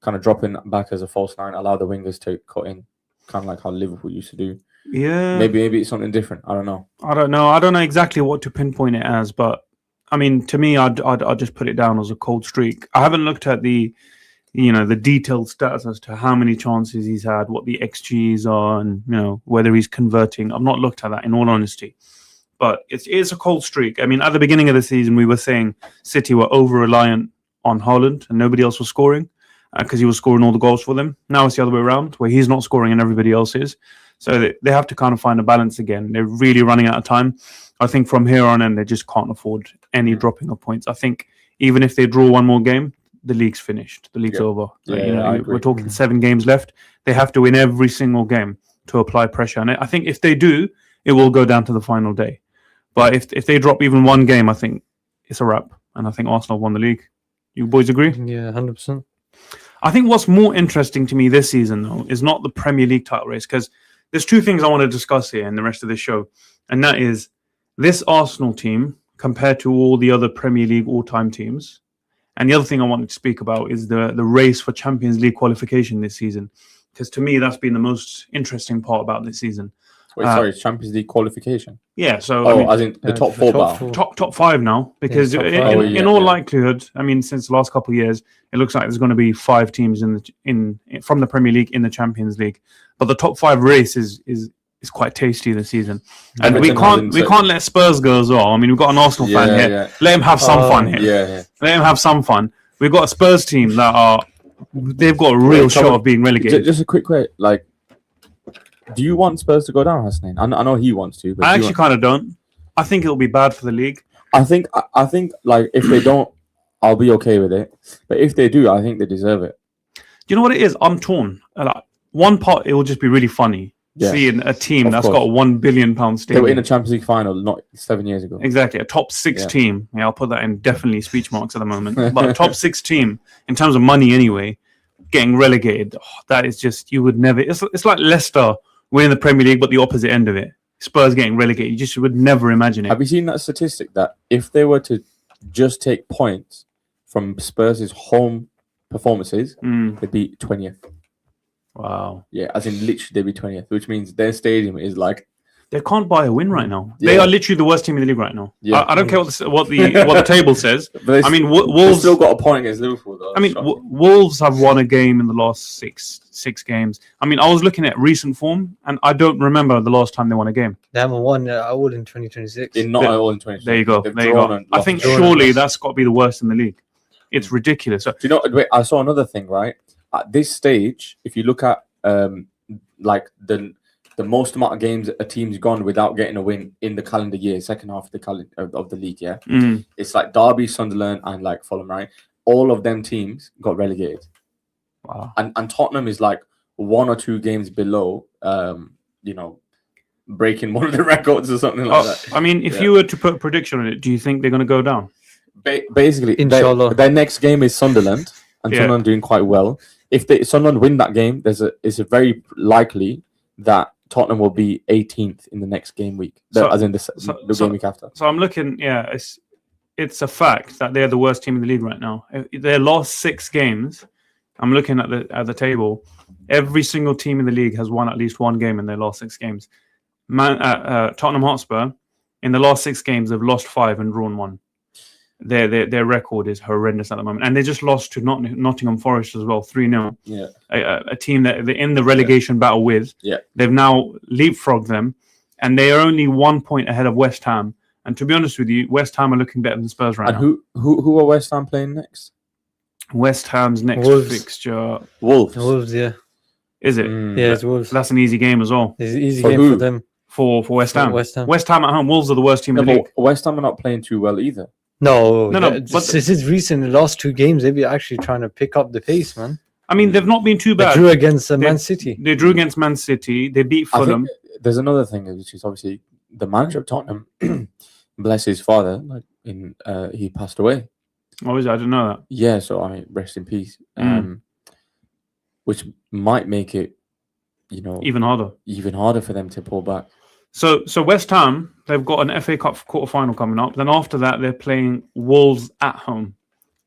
[SPEAKER 2] kind of dropping back as a false nine, allow the wingers to cut in, kind of like how Liverpool used to do.
[SPEAKER 1] Yeah.
[SPEAKER 2] Maybe it's something different. I don't know.
[SPEAKER 1] I don't know exactly what to pinpoint it as, but I mean, to me, I'd just put it down as a cold streak. I haven't looked at the detailed stats as to how many chances he's had, what the XGs are, and whether he's converting. I've not looked at that, in all honesty. But it's a cold streak. I mean, at the beginning of the season, we were saying City were over-reliant on Haaland and nobody else was scoring because he was scoring all the goals for them. Now it's the other way around, where he's not scoring and everybody else is. So they have to kind of find a balance again. They're really running out of time. I think from here on in, they just can't afford any dropping of points. I think even if they draw one more game, the league's finished. The league's over. We're talking 7 games left. They have to win every single game to apply pressure. And I think if they do, it will go down to the final day. But if they drop even one game, I think it's a wrap. And I think Arsenal won the league. You boys agree?
[SPEAKER 3] Yeah, 100%.
[SPEAKER 1] I think what's more interesting to me this season, though, is not the Premier League title race, because there's 2 things I want to discuss here in the rest of this show. And that is this Arsenal team compared to all the other Premier League all-time teams. And the other thing I wanted to speak about is the race for Champions League qualification this season. Because to me, that's been the most interesting part about this season.
[SPEAKER 2] Wait, sorry, Champions League qualification?
[SPEAKER 1] Yeah, so
[SPEAKER 2] as in the top 4 battle.
[SPEAKER 1] Top 5 now, because in all likelihood, I mean, since the last couple of years, it looks like there's going to be 5 teams from the Premier League in the Champions League. But the top 5 race is quite tasty this season, and we can't let Spurs go as well. I mean, we've got an Arsenal fan here.
[SPEAKER 2] Yeah.
[SPEAKER 1] Let him have some fun here.
[SPEAKER 2] Yeah.
[SPEAKER 1] Let him have some fun. We've got a Spurs team they've got a real shot of being relegated.
[SPEAKER 2] Just a quick question, do you want Spurs to go down, Hasnain? I know he wants to, but
[SPEAKER 1] I actually kind of don't. I think it'll be bad for the league.
[SPEAKER 2] I think if they don't, I'll be okay with it. But if they do, I think they deserve it.
[SPEAKER 1] Do you know what it is? I'm torn. One part, it will just be really funny seeing a team that's got a £1 billion stadium.
[SPEAKER 2] They were in a Champions League final not 7 years ago.
[SPEAKER 1] Exactly, a top 6 team. Yeah, I'll put that in definitely speech marks at the moment. But a top 6 team in terms of money anyway, getting relegated. That is just, you would never. It's like Leicester winning the Premier League, but the opposite end of it. Spurs getting relegated. You just would never imagine it.
[SPEAKER 2] Have you seen that statistic that if they were to just take points from Spurs' home performances, they'd be 20th?
[SPEAKER 1] Wow.
[SPEAKER 2] Yeah, as in literally they'd be 20th, which means their stadium is like...
[SPEAKER 1] They can't buy a win right now. They are literally the worst team in the league right now.
[SPEAKER 2] Yeah.
[SPEAKER 1] I don't care what the table says. I mean, Wolves
[SPEAKER 2] still got a point against Liverpool, though.
[SPEAKER 1] I mean, Wolves have won a game in the last six games. I mean, I was looking at recent form, and I don't remember the last time they won a game.
[SPEAKER 3] They haven't won all in 2026.
[SPEAKER 2] They're not all in 2026.
[SPEAKER 1] There you go. I think surely that's got to be the worst in the league. It's ridiculous.
[SPEAKER 2] Do you know? Wait, I saw another thing. Right at this stage, if you look at the most amount of games a team's gone without getting a win in the calendar year, second half of the league, it's like Derby, Sunderland, and like Fulham, right? All of them teams got relegated.
[SPEAKER 1] Wow.
[SPEAKER 2] And Tottenham is like 1 or 2 games below, breaking one of the records or something like that.
[SPEAKER 1] I mean, if you were to put a prediction on it, do you think they're going to go down?
[SPEAKER 2] Basically,
[SPEAKER 3] Inshallah.
[SPEAKER 2] Their next game is Sunderland, and Sunderland doing quite well. If Sunderland win that game, it's very likely that Tottenham will be 18th in the next game week, as in the game week after.
[SPEAKER 1] So I'm looking, it's a fact that they're the worst team in the league right now. Their last 6 games, I'm looking at the table, every single team in the league has won at least one game in their last 6 games. Tottenham Hotspur, in the last 6 games, they've lost 5 and drawn 1. Their record is horrendous at the moment, and they just lost to Nottingham Forest as well, 3-0.
[SPEAKER 2] Yeah,
[SPEAKER 1] a team that they're in the relegation battle with.
[SPEAKER 2] Yeah,
[SPEAKER 1] they've now leapfrogged them, and they are only 1 point ahead of West Ham. And to be honest with you, West Ham are looking better than Spurs right now.
[SPEAKER 2] And who are West Ham playing next?
[SPEAKER 1] West Ham's next fixture,
[SPEAKER 2] Wolves.
[SPEAKER 3] Yeah,
[SPEAKER 1] is it?
[SPEAKER 3] Yeah, it's Wolves.
[SPEAKER 1] That's an easy game as well.
[SPEAKER 3] It's an easy game for them.
[SPEAKER 1] For West Ham.
[SPEAKER 3] West
[SPEAKER 1] Ham at home. Wolves are the worst team in the league.
[SPEAKER 2] West Ham are not playing too well either.
[SPEAKER 3] No.
[SPEAKER 1] But
[SPEAKER 3] this is recent. The last 2 games, they've been actually trying to pick up the pace, man.
[SPEAKER 1] I mean, they've not been too bad.
[SPEAKER 3] They drew against Man City.
[SPEAKER 1] They drew against Man City. They beat Fulham.
[SPEAKER 2] There's another thing, which is obviously the manager of Tottenham, bless his father, he passed away.
[SPEAKER 1] Oh, is it? I didn't know that.
[SPEAKER 2] Yeah, so I mean, rest in peace. Which might make it,
[SPEAKER 1] even harder
[SPEAKER 2] for them to pull back.
[SPEAKER 1] So West Ham, they've got an FA Cup quarter-final coming up. Then after that, they're playing Wolves at home.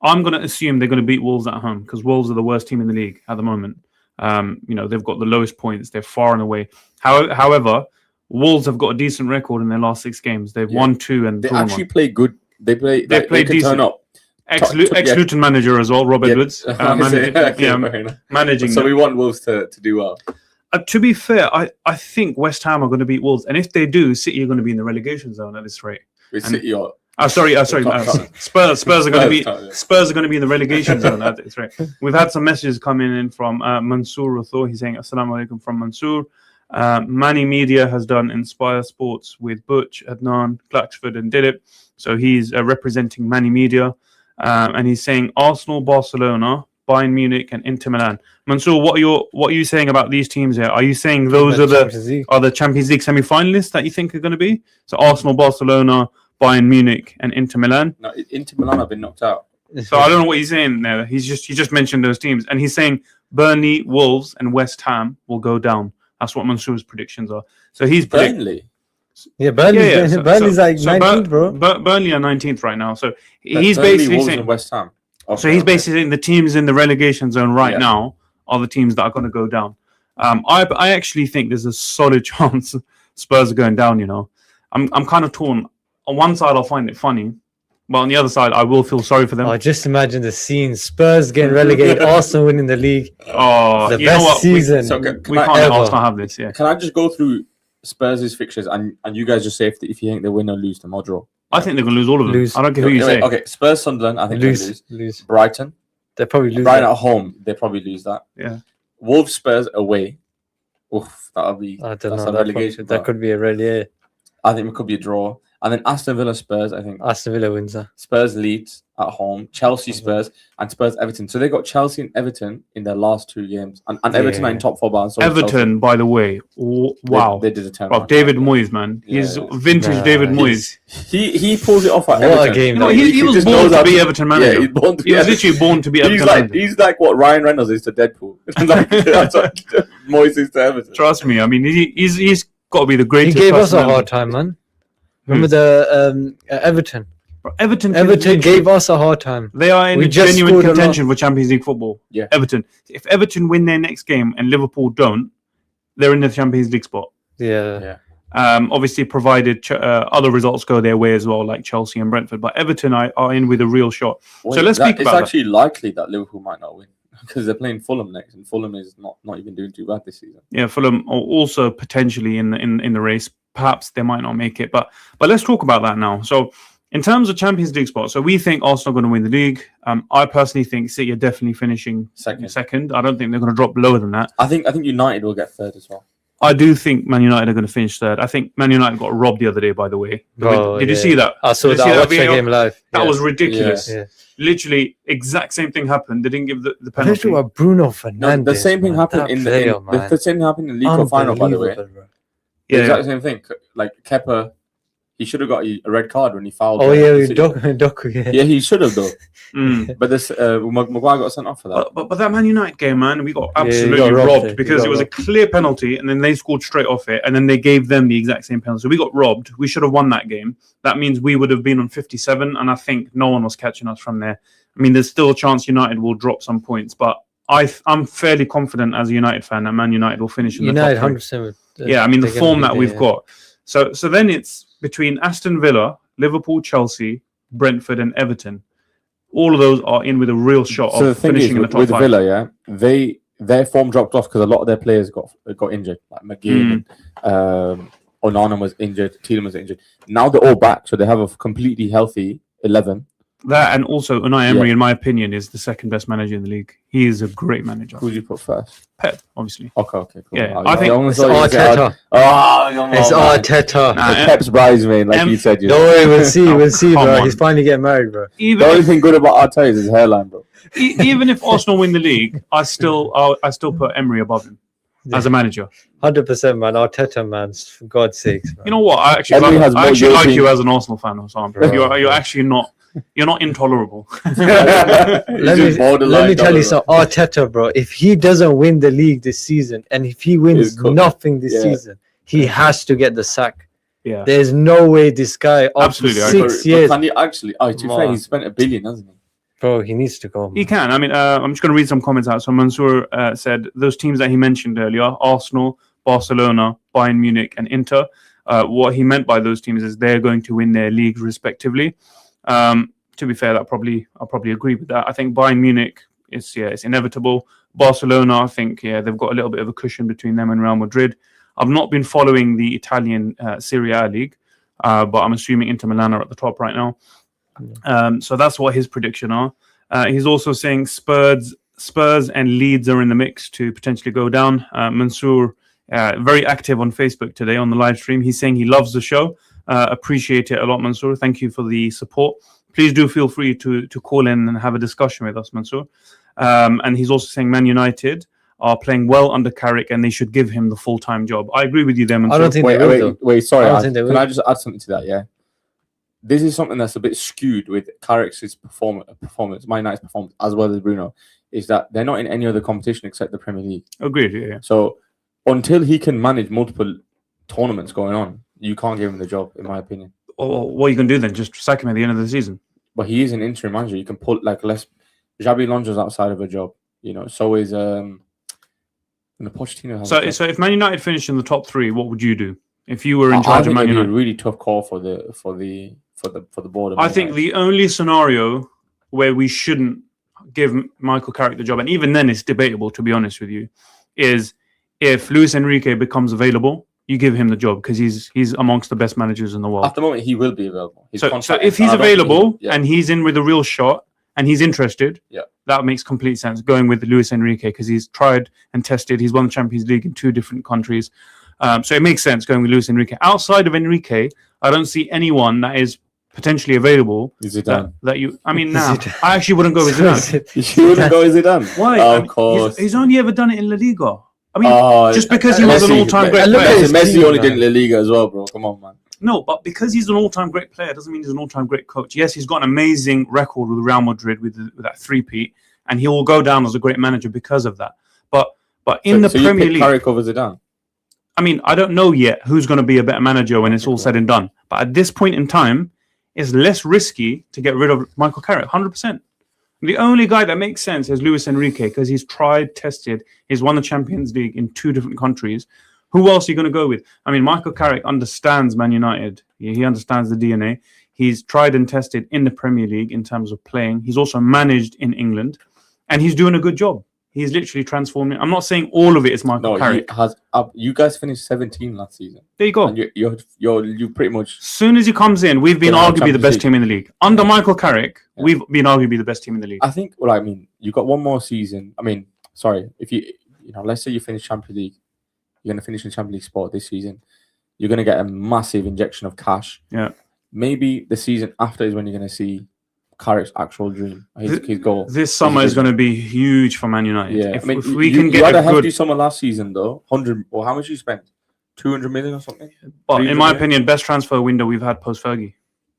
[SPEAKER 1] I'm going to assume they're going to beat Wolves at home because Wolves are the worst team in the league at the moment. They've got the lowest points. They're far and away. However, Wolves have got a decent record in their last 6 games. They've won 2 and
[SPEAKER 2] they
[SPEAKER 1] drawn
[SPEAKER 2] actually
[SPEAKER 1] 1.
[SPEAKER 2] play good. They play
[SPEAKER 1] decent.
[SPEAKER 2] Turn up.
[SPEAKER 1] Ex-Luton manager as well, Rob Edwards. Managing.
[SPEAKER 2] So we want Wolves to do well.
[SPEAKER 1] To be fair, I think West Ham are going to beat Wolves, and if they do, City are going to be in the relegation zone at this rate.
[SPEAKER 2] With City or
[SPEAKER 1] Spurs are going to be Spurs are going to be in the relegation zone at this rate. We've had some messages coming in from Mansoor Rathor. He's saying Assalamu alaikum from Mansoor. Mani Media has done Inspire Sports with Butch, Adnan, Glaxford, and Dilip. So he's representing Mani Media, and he's saying Arsenal, Barcelona, Bayern Munich, and Inter Milan. Mansoor, what are you saying about these teams here? Are you saying those are the Champions League semi-finalists that you think are going to be? So Arsenal, Barcelona, Bayern Munich, and Inter Milan.
[SPEAKER 2] No, Inter Milan have been knocked out.
[SPEAKER 1] So I don't know what he's saying there. He just mentioned those teams, and he's saying Burnley, Wolves, and West Ham will go down. That's what Mansoor's predictions are. So he's
[SPEAKER 3] Burnley. Yeah, Burnley's like 19th, bro.
[SPEAKER 1] Burnley are 19th right now. So he's
[SPEAKER 2] Burnley,
[SPEAKER 1] basically
[SPEAKER 2] Wolves,
[SPEAKER 1] saying
[SPEAKER 2] and West Ham.
[SPEAKER 1] So he's basically saying the teams in the relegation zone right now are the teams that are going to go down. I actually think there's a solid chance Spurs are going down. I'm kind of torn. On one side, I'll find it funny, but on the other side, I will feel sorry for them.
[SPEAKER 3] Oh, just imagine the scene: Spurs getting relegated, Arsenal winning the league.
[SPEAKER 1] Oh,
[SPEAKER 3] the best season.
[SPEAKER 1] We can't let Arsenal have this. Yeah.
[SPEAKER 2] Can I just go through Spurs' fixtures and you guys just say if you think they win or lose them or draw?
[SPEAKER 1] I think they're going to lose all of them. I don't care who you say.
[SPEAKER 2] Okay, Spurs, Sunderland, I think they lose. Brighton.
[SPEAKER 3] They probably lose.
[SPEAKER 2] Brighton at home, they probably lose that.
[SPEAKER 1] Yeah.
[SPEAKER 2] Wolves, Spurs away. Oof, that'll be.
[SPEAKER 3] I don't know. That could be a rally.
[SPEAKER 2] I think it could be a draw. And then Aston Villa, Spurs, I think.
[SPEAKER 3] Aston Villa wins that.
[SPEAKER 2] Spurs, Leeds at home. Chelsea, Spurs, and Spurs, Everton. So they got Chelsea and Everton in their last 2 games. And Everton are in top 4 bars. So
[SPEAKER 1] Everton, by the way, wow.
[SPEAKER 2] They did a turn.
[SPEAKER 1] David Moyes, man. He's vintage David Moyes.
[SPEAKER 2] He pulls it off at
[SPEAKER 3] What
[SPEAKER 2] Everton.
[SPEAKER 3] a game.
[SPEAKER 1] No, he was born to be Everton manager.
[SPEAKER 2] Yeah, he's born to be
[SPEAKER 1] He was literally born to be Everton manager.
[SPEAKER 2] He's like what Ryan Reynolds is to Deadpool. That's what Moyes is to Everton.
[SPEAKER 1] Trust me. I mean, he's got to be the greatest.
[SPEAKER 3] He gave us a hard time, man. Remember the Everton?
[SPEAKER 1] Everton
[SPEAKER 3] gave us a hard time.
[SPEAKER 1] They are in genuine contention for Champions League football.
[SPEAKER 2] Yeah.
[SPEAKER 1] Everton. If Everton win their next game and Liverpool don't, they're in the Champions League spot.
[SPEAKER 3] Yeah.
[SPEAKER 1] Obviously, provided other results go their way as well, like Chelsea and Brentford. But Everton are in with a real shot. So let's speak about
[SPEAKER 2] It's actually likely that Liverpool might not win because they're playing Fulham next, and Fulham is not even doing too bad this season.
[SPEAKER 1] Yeah, Fulham are also potentially in the race. Perhaps they might not make it, but let's talk about that now. So, in terms of Champions League spots, so we think Arsenal are going to win the league. I personally think City are definitely finishing second. I don't think they're going to drop lower than that.
[SPEAKER 2] I think United will get third as well.
[SPEAKER 1] I do think Man United are going to finish third. I think Man United got robbed the other day, by the way. Did you see that?
[SPEAKER 3] I saw that. I watched the game live.
[SPEAKER 1] That was ridiculous.
[SPEAKER 3] Yeah.
[SPEAKER 1] Literally, exact same thing happened. They didn't give the penalty.
[SPEAKER 3] Especially with Bruno Fernandes.
[SPEAKER 2] The same thing happened in the same thing happened in the League Cup final, by the way.
[SPEAKER 1] Yeah,
[SPEAKER 2] the exact same thing. Like Kepa, he should have got a red card when he fouled.
[SPEAKER 3] Oh yeah, Doku.
[SPEAKER 2] Yeah, he should have though. But this Maguire got sent off for that.
[SPEAKER 1] But that Man United game, man, we got absolutely robbed because it was a clear penalty, and then they scored straight off it, and then they gave them the exact same penalty. So we got robbed. We should have won that game. That means we would have been on 57, and I think no one was catching us from there. I mean, there's still a chance United will drop some points, but I'm fairly confident as a United fan that Man United will finish in the top
[SPEAKER 3] 100%.
[SPEAKER 1] Yeah, I mean the form that we've got. So then it's between Aston Villa, Liverpool, Chelsea, Brentford, and Everton. All of those are in with a real shot of finishing in the top
[SPEAKER 2] with
[SPEAKER 1] 5.
[SPEAKER 2] Villa, their form dropped off because a lot of their players got injured, like McGinn, Onana was injured, Tielemans was injured. Now they're all back, so they have a completely healthy 11.
[SPEAKER 1] That and also Unai Emery, in my opinion, is the second best manager in the league. He is a great manager.
[SPEAKER 2] Who do you put first?
[SPEAKER 1] Pep, obviously.
[SPEAKER 2] Okay, cool.
[SPEAKER 1] Yeah, I think
[SPEAKER 3] it's Arteta. It's Arteta.
[SPEAKER 2] Pep's bridesmaid, like you said.
[SPEAKER 3] Don't worry, we'll see, bro. He's finally getting married, bro.
[SPEAKER 2] The only thing good about Arteta is his hairline, bro.
[SPEAKER 1] Even if Arsenal win the league, I still put Emery above him as a manager.
[SPEAKER 3] 100%, man. Arteta, man. For God's sakes, man.
[SPEAKER 1] You know what? I actually like you as an Arsenal fan, Osam. You're actually not. You're not intolerable.
[SPEAKER 3] Let me tell you something. Arteta, bro, if he doesn't win the league this season, and if he wins nothing this season, he has to get the sack.
[SPEAKER 1] Yeah.
[SPEAKER 3] There's no way this guy,
[SPEAKER 1] absolutely
[SPEAKER 3] 6 years.
[SPEAKER 2] Can he actually? To be fair, he spent $1 billion, hasn't he?
[SPEAKER 3] Bro, he needs to go.
[SPEAKER 1] He can. I mean, I'm just going to read some comments out. So Mansour said those teams that he mentioned earlier, Arsenal, Barcelona, Bayern Munich, and Inter. What he meant by those teams is they're going to win their leagues respectively. To be fair, I'll probably agree with that. I think Bayern Munich it's inevitable. Barcelona, I think, they've got a little bit of a cushion between them and Real Madrid. I've not been following the Italian Serie A league, but I'm assuming Inter Milan are at the top right now. So that's what his prediction are. He's also saying Spurs and Leeds are in the mix to potentially go down. Mansour, very active on Facebook today on the live stream. He's saying he loves the show. Appreciate it a lot, Mansour. Thank you for the support. Please do feel free to call in and have a discussion with us, Mansour. And he's also saying Man United are playing well under Carrick and they should give him the full-time job. I agree with you there, Mansour.
[SPEAKER 3] I don't think
[SPEAKER 2] wait, sorry. Can I just add something to that? Yeah. This is something that's a bit skewed with Carrick's performance, Man United's performance, as well as Bruno, is that they're not in any other competition except the Premier League.
[SPEAKER 1] Agreed, yeah.
[SPEAKER 2] So until he can manage multiple tournaments going on, you can't give him the job, in my opinion.
[SPEAKER 1] Well, what are you going to do then? Just sack him at the end of the season?
[SPEAKER 2] But he is an interim manager. You can put less. Xabi Alonso's outside of a job, So is Pochettino.
[SPEAKER 1] So if Man United finished in the top three, what would you do if you were in charge of Man United?
[SPEAKER 2] It'd be a really tough call for the board.
[SPEAKER 1] I think the only scenario where we shouldn't give Michael Carrick the job, and even then it's debatable, to be honest with you, is if Luis Enrique becomes available, you give him the job because he's amongst the best managers in the world.
[SPEAKER 2] At the moment, he will be available.
[SPEAKER 1] So if he's available and he's in with a real shot and he's interested, that makes complete sense going with Luis Enrique because he's tried and tested. He's won the Champions League in 2 different countries. So it makes sense going with Luis Enrique. Outside of Enrique, I don't see anyone that is potentially available.
[SPEAKER 2] Zidane.
[SPEAKER 1] I actually wouldn't go with Zidane.
[SPEAKER 2] You wouldn't go with Zidane?
[SPEAKER 1] Why?
[SPEAKER 2] Of course.
[SPEAKER 1] He's only ever done it in La Liga. I mean, just because he was an all-time great player.
[SPEAKER 2] Messi only did La Liga as well, bro. Come on, man.
[SPEAKER 1] No, but because he's an all-time great player doesn't mean he's an all-time great coach. Yes, he's got an amazing record with Real Madrid with that three-peat, and he will go down as a great manager because of that. But in the Premier League,
[SPEAKER 2] Carrick over Zidane.
[SPEAKER 1] I mean, I don't know yet who's going to be a better manager when it's all said and done. But at this point in time, it's less risky to get rid of Michael Carrick, 100%. The only guy that makes sense is Luis Enrique because he's tried, tested, he's won the Champions League in 2 different countries. Who else are you going to go with? I mean, Michael Carrick understands Man United. He understands the DNA. He's tried and tested in the Premier League in terms of playing. He's also managed in England, and he's doing a good job. He's literally transforming. I'm not saying all of it is Michael Carrick.
[SPEAKER 2] You guys finished 17 last season.
[SPEAKER 1] There you go.
[SPEAKER 2] And you pretty much.
[SPEAKER 1] As soon as he comes in, we've been arguably the best team in the league. Under Michael Carrick, we've been arguably the best team in the league.
[SPEAKER 2] I think. Well, I mean, you got one more season. I mean, sorry, if let's say you finish Champions League, you're going to finish in Champions League spot this season. You're going to get a massive injection of cash.
[SPEAKER 1] Yeah.
[SPEAKER 2] Maybe the season after is when you're going to see Carrick's actual dream, his goal.
[SPEAKER 1] This summer is going to be huge for Man United.
[SPEAKER 2] Yeah,
[SPEAKER 1] if we can get
[SPEAKER 2] a hefty summer last season though, 100 or how much you spent? 200 million or something.
[SPEAKER 1] But in my opinion, best transfer window we've had post Fergie,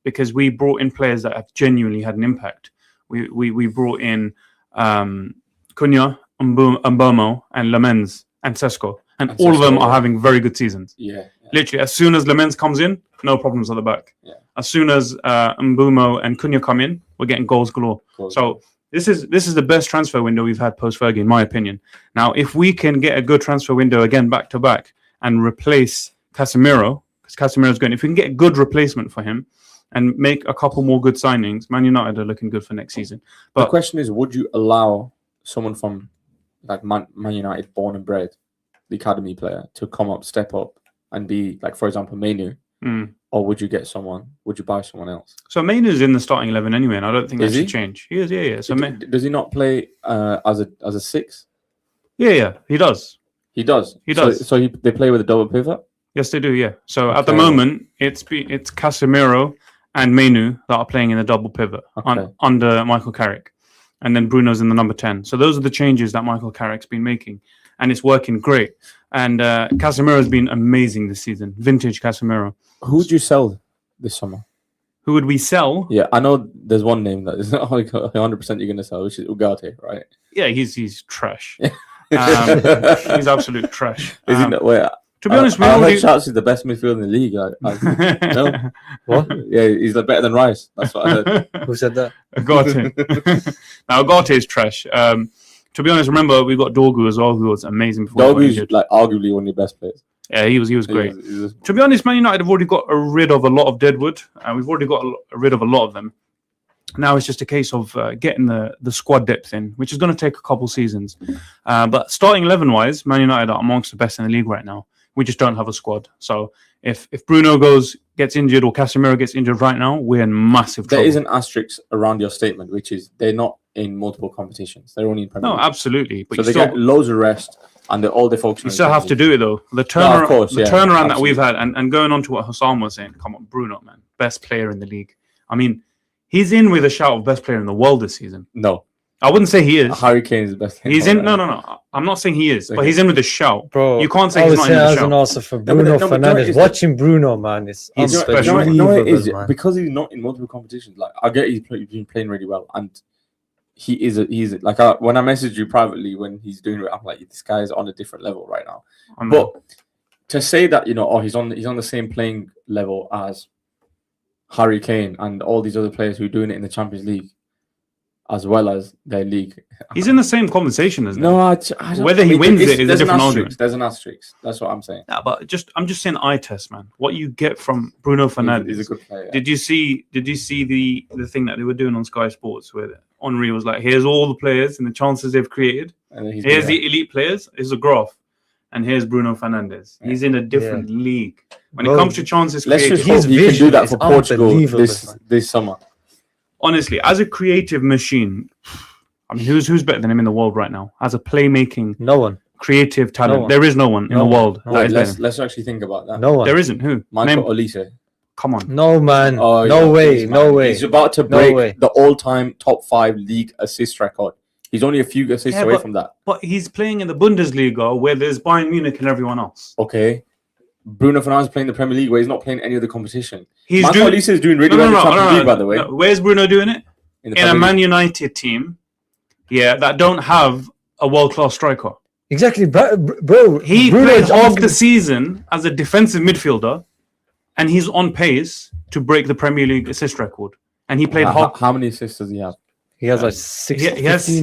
[SPEAKER 1] because we brought in players that have genuinely had an impact. We brought in Cunha, Mbomo, and Lamens and Sesko, and all of them are having very good seasons.
[SPEAKER 2] Yeah.
[SPEAKER 1] Literally, as soon as Lamens comes in, no problems at the back.
[SPEAKER 2] Yeah.
[SPEAKER 1] As soon as Mbomo and Cunha come in, we're getting goals galore. So this is the best transfer window we've had post Fergie, in my opinion. Now, if we can get a good transfer window again back to back and replace Casemiro, because Casemiro's going, if we can get a good replacement for him and make a couple more good signings, Man United are looking good for next season. But
[SPEAKER 2] the question is, would you allow someone from like Man United, born and bred, the academy player, to come up, step up, and be like, for example, Mainu? Or would you buy someone else?
[SPEAKER 1] So Mainu's in the starting 11 anyway, and I don't think that should change. He is, yeah. So
[SPEAKER 2] does he not play as a 6?
[SPEAKER 1] Yeah, he does.
[SPEAKER 2] He does. So they play with a double pivot.
[SPEAKER 1] Yes, they do. Yeah. So at the moment, it's Casemiro and Mainu that are playing in the double pivot under Michael Carrick, and then Bruno's in the number 10. So those are the changes that Michael Carrick's been making, and it's working great. And Casemiro's been amazing this season. Vintage Casemiro.
[SPEAKER 2] Who would you sell this summer?
[SPEAKER 1] Who would we sell?
[SPEAKER 2] Yeah, I know there's one name that is not 100% you're going to sell, which is Ugarte, right?
[SPEAKER 1] Yeah, he's trash. He's absolute trash. To be honest, we
[SPEAKER 2] I heard
[SPEAKER 1] already...
[SPEAKER 2] Shouts is the best midfielder in the league. No?
[SPEAKER 3] What?
[SPEAKER 2] Yeah, he's better than Rice. That's what I heard.
[SPEAKER 3] Who said that?
[SPEAKER 1] Ugarte. Now, Ugarte is trash. To be honest, remember, we got Dorgu as well, who was amazing before.
[SPEAKER 2] Dorgu's like arguably one of the best players.
[SPEAKER 1] Yeah, he was great.
[SPEAKER 2] He was
[SPEAKER 1] To be honest, Man United have already got rid of a lot of deadwood, and we've already got rid of a lot of them. Now it's just a case of getting the squad depth in, which is going to take a couple seasons. But starting 11-wise, Man United are amongst the best in the league right now. We just don't have a squad. So if Bruno gets injured or Casemiro gets injured right now, we're in massive trouble.
[SPEAKER 2] There is an asterisk around your statement, which is they're not in multiple competitions. They're only in Premier
[SPEAKER 1] No,
[SPEAKER 2] League.
[SPEAKER 1] absolutely. But
[SPEAKER 2] So they get loads of rest, and they're all they focus on.
[SPEAKER 1] You still have to do it though. The turnaround that we've had, and going on to what Hassan was saying, come on, Bruno, man, best player in the league. I mean, he's in with a shout of best player in the world this season.
[SPEAKER 2] No,
[SPEAKER 1] I wouldn't say he is.
[SPEAKER 2] Harry Kane is the best.
[SPEAKER 1] He's in. No. I'm not saying he is, but he's in with a shout.
[SPEAKER 3] Bro,
[SPEAKER 1] you can't say
[SPEAKER 3] I
[SPEAKER 1] he's
[SPEAKER 3] would
[SPEAKER 1] not
[SPEAKER 3] say
[SPEAKER 1] in with a
[SPEAKER 3] as an
[SPEAKER 1] shout.
[SPEAKER 3] also for Bruno Fernandes. Watching Bruno, man, is unbelievable.
[SPEAKER 2] No, it is
[SPEAKER 3] man.
[SPEAKER 2] because he's not in multiple competitions. Like I get he's been playing really well, and he's like when I messaged you privately when he's doing it, I'm like, this guy is on a different level right now. But to say that he's on the same playing level as Harry Kane and all these other players who are doing it in the Champions League as well as their league.
[SPEAKER 1] He's in the same conversation as them.
[SPEAKER 2] No, I don't
[SPEAKER 1] Whether he wins it is a different argument.
[SPEAKER 2] There's an asterisk. That's what I'm saying.
[SPEAKER 1] Yeah, but I'm just saying eye test, man. What you get from Bruno Fernandes.
[SPEAKER 2] He's a good player. Yeah.
[SPEAKER 1] Did you see the thing that they were doing on Sky Sports where Henry was like, here's all the players and the chances they've created. Here's the elite players. Here's a graph. And here's Bruno Fernandes. Yeah. He's in a different league. When it comes to chances
[SPEAKER 2] let's
[SPEAKER 1] created,
[SPEAKER 2] just hope he can do that for Portugal this summer.
[SPEAKER 1] Honestly, as a creative machine, I mean, who's better than him in the world right now? As a playmaking,
[SPEAKER 3] no one,
[SPEAKER 1] creative talent, there is no one in the world.
[SPEAKER 2] Let's actually think about that.
[SPEAKER 3] No one.
[SPEAKER 1] There isn't. Who?
[SPEAKER 2] Michael Olise.
[SPEAKER 1] Come on.
[SPEAKER 3] No man.
[SPEAKER 2] Oh,
[SPEAKER 3] no way. No way.
[SPEAKER 2] He's about to break the all-time top 5 league assist record. He's only a few assists away from that.
[SPEAKER 1] But he's playing in the Bundesliga where there's Bayern Munich and everyone else.
[SPEAKER 2] Okay. Bruno Fernandes playing the Premier League where he's not playing any other competition.
[SPEAKER 1] He's
[SPEAKER 2] Michael Olise is doing really well in the Champions League, by the way.
[SPEAKER 1] No. Where's Bruno doing it? In a Man United team, that don't have a world-class striker.
[SPEAKER 3] Exactly, bro.
[SPEAKER 1] He played half the season as a defensive midfielder, and he's on pace to break the Premier League assist record. And he played
[SPEAKER 2] how many assists does he have?
[SPEAKER 3] He has like 16.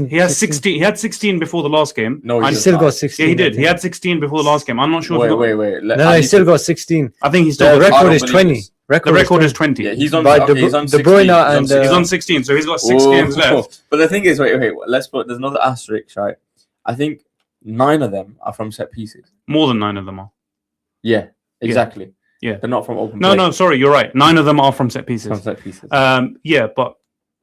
[SPEAKER 1] He has 16. He had 16 before the last game.
[SPEAKER 3] No, he still got 16.
[SPEAKER 1] Yeah, he did. He had 16 before the last game. I'm not sure.
[SPEAKER 2] Wait.
[SPEAKER 3] No, he still got 16.
[SPEAKER 1] I think he still.
[SPEAKER 3] The record is 20.
[SPEAKER 1] The record is 20.
[SPEAKER 2] Yeah, he's on.
[SPEAKER 3] He's on De Bruyne and
[SPEAKER 1] he's on 16, so he's got 6 games left.
[SPEAKER 2] But the thing is, wait. Let's put. There's another asterisk, right? I think 9 of them are from set pieces.
[SPEAKER 1] More than 9 of them are.
[SPEAKER 2] Yeah, exactly.
[SPEAKER 1] Yeah,
[SPEAKER 2] they're not from open play.
[SPEAKER 1] No, sorry, you're right. 9 of them are from set pieces.
[SPEAKER 2] From set pieces.
[SPEAKER 1] Yeah, but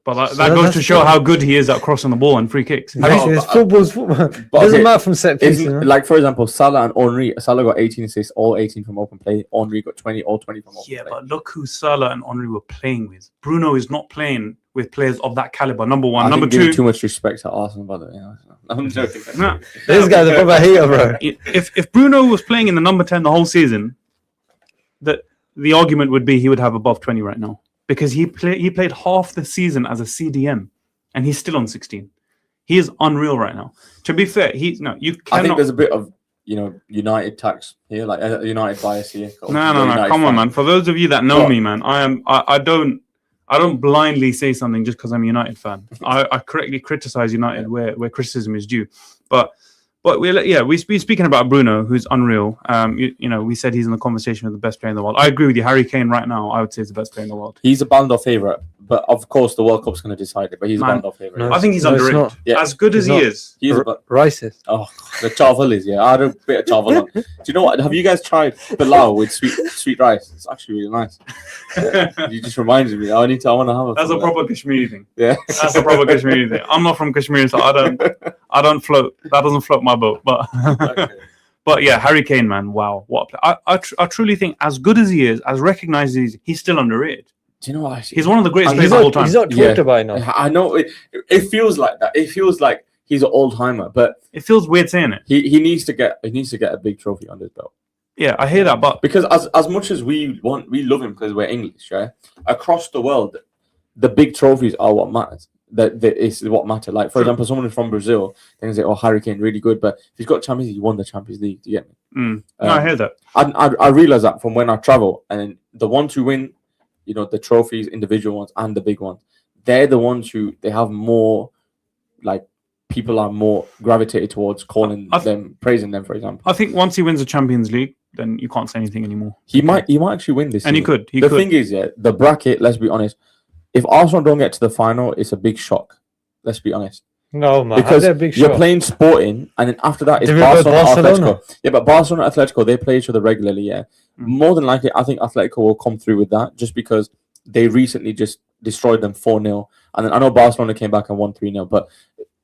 [SPEAKER 1] that goes to show how good he is at crossing the ball and free kicks.
[SPEAKER 3] Football's football. It doesn't matter from set pieces.
[SPEAKER 2] Like, for example, Salah and Henry. Salah got 18 assists, all 18 from open play. Henry got 20, all 20 from open play.
[SPEAKER 1] Yeah, but look who Salah and Henry were playing with. Bruno is not playing with players of that caliber. Number one. Number two.
[SPEAKER 2] Too much respect to Arsenal, by the way. I'm joking.
[SPEAKER 3] This guy's a proper hater, bro.
[SPEAKER 1] If Bruno was playing in the number 10 the whole season, the argument would be he would have above 20 right now. Because he played half the season as a CDM, and he's still on 16. He is unreal right now. To be fair, you cannot.
[SPEAKER 2] I think there's a bit of United tax here, like United bias here.
[SPEAKER 1] No. Come on, man. For those of you that know me, man, I don't blindly say something just because I'm a United fan. I correctly criticize United where criticism is due, but we're speaking about Bruno, who's unreal. We said he's in the conversation with the best player in the world. I agree with you. Harry Kane right now, I would say, is the best player in the world.
[SPEAKER 2] He's a Ballon d'Or favourite, but of course the World Cup's going to decide it. But he's a Ballon d'Or favourite.
[SPEAKER 1] No, I think he's underrated.
[SPEAKER 2] Yeah.
[SPEAKER 1] As good as he is.
[SPEAKER 3] Rice is.
[SPEAKER 2] Oh, the chaval is, yeah. I had a bit of chaval on. Do you know what? Have you guys tried pilau with sweet rice? It's actually really nice. You just reminded me. I want to have it.
[SPEAKER 1] That's a proper Kashmiri thing.
[SPEAKER 2] Yeah.
[SPEAKER 1] That's a proper Kashmiri thing. I'm not from Kashmir, so I don't float. That doesn't float my boat. But but yeah, Harry Kane, man, wow, what a play. I truly think, as good as he is, as recognized as he is, he's still underrated.
[SPEAKER 2] Do you know what?
[SPEAKER 1] He's one of the greatest players of all time.
[SPEAKER 3] He's not talked about now.
[SPEAKER 2] I know it feels like that. It feels like he's an old timer, but
[SPEAKER 1] it feels weird saying it.
[SPEAKER 2] He needs to get a big trophy under his belt.
[SPEAKER 1] Yeah, I hear that, but
[SPEAKER 2] because as much as we love him because we're English, right? Across the world, the big trophies are what matters. that is what matter. Like for example, someone from Brazil, they can say, "Oh, Harry Kane, really good," but if he's got Champions League, he won the Champions League. Do you get me?
[SPEAKER 1] No, I hear that.
[SPEAKER 2] I realize that from when I travel, and the ones who win, the trophies, individual ones and the big ones, they're the ones who they have more, like people are more gravitated towards calling them, praising them. For example,
[SPEAKER 1] I think once he wins the Champions League, then you can't say anything anymore.
[SPEAKER 2] He might actually win this,
[SPEAKER 1] and
[SPEAKER 2] season.
[SPEAKER 1] He
[SPEAKER 2] could.
[SPEAKER 1] The
[SPEAKER 2] thing is, the bracket. Let's be honest. If Arsenal don't get to the final, it's a big shock. Let's be honest.
[SPEAKER 3] No, man.
[SPEAKER 2] Because you're playing Sporting, and then after that, it's Barcelona. Yeah, but Barcelona Atletico, they play each other regularly, yeah. More than likely, I think Atletico will come through with that, just because they recently just destroyed them 4-0. And then I know Barcelona came back and won 3-0, but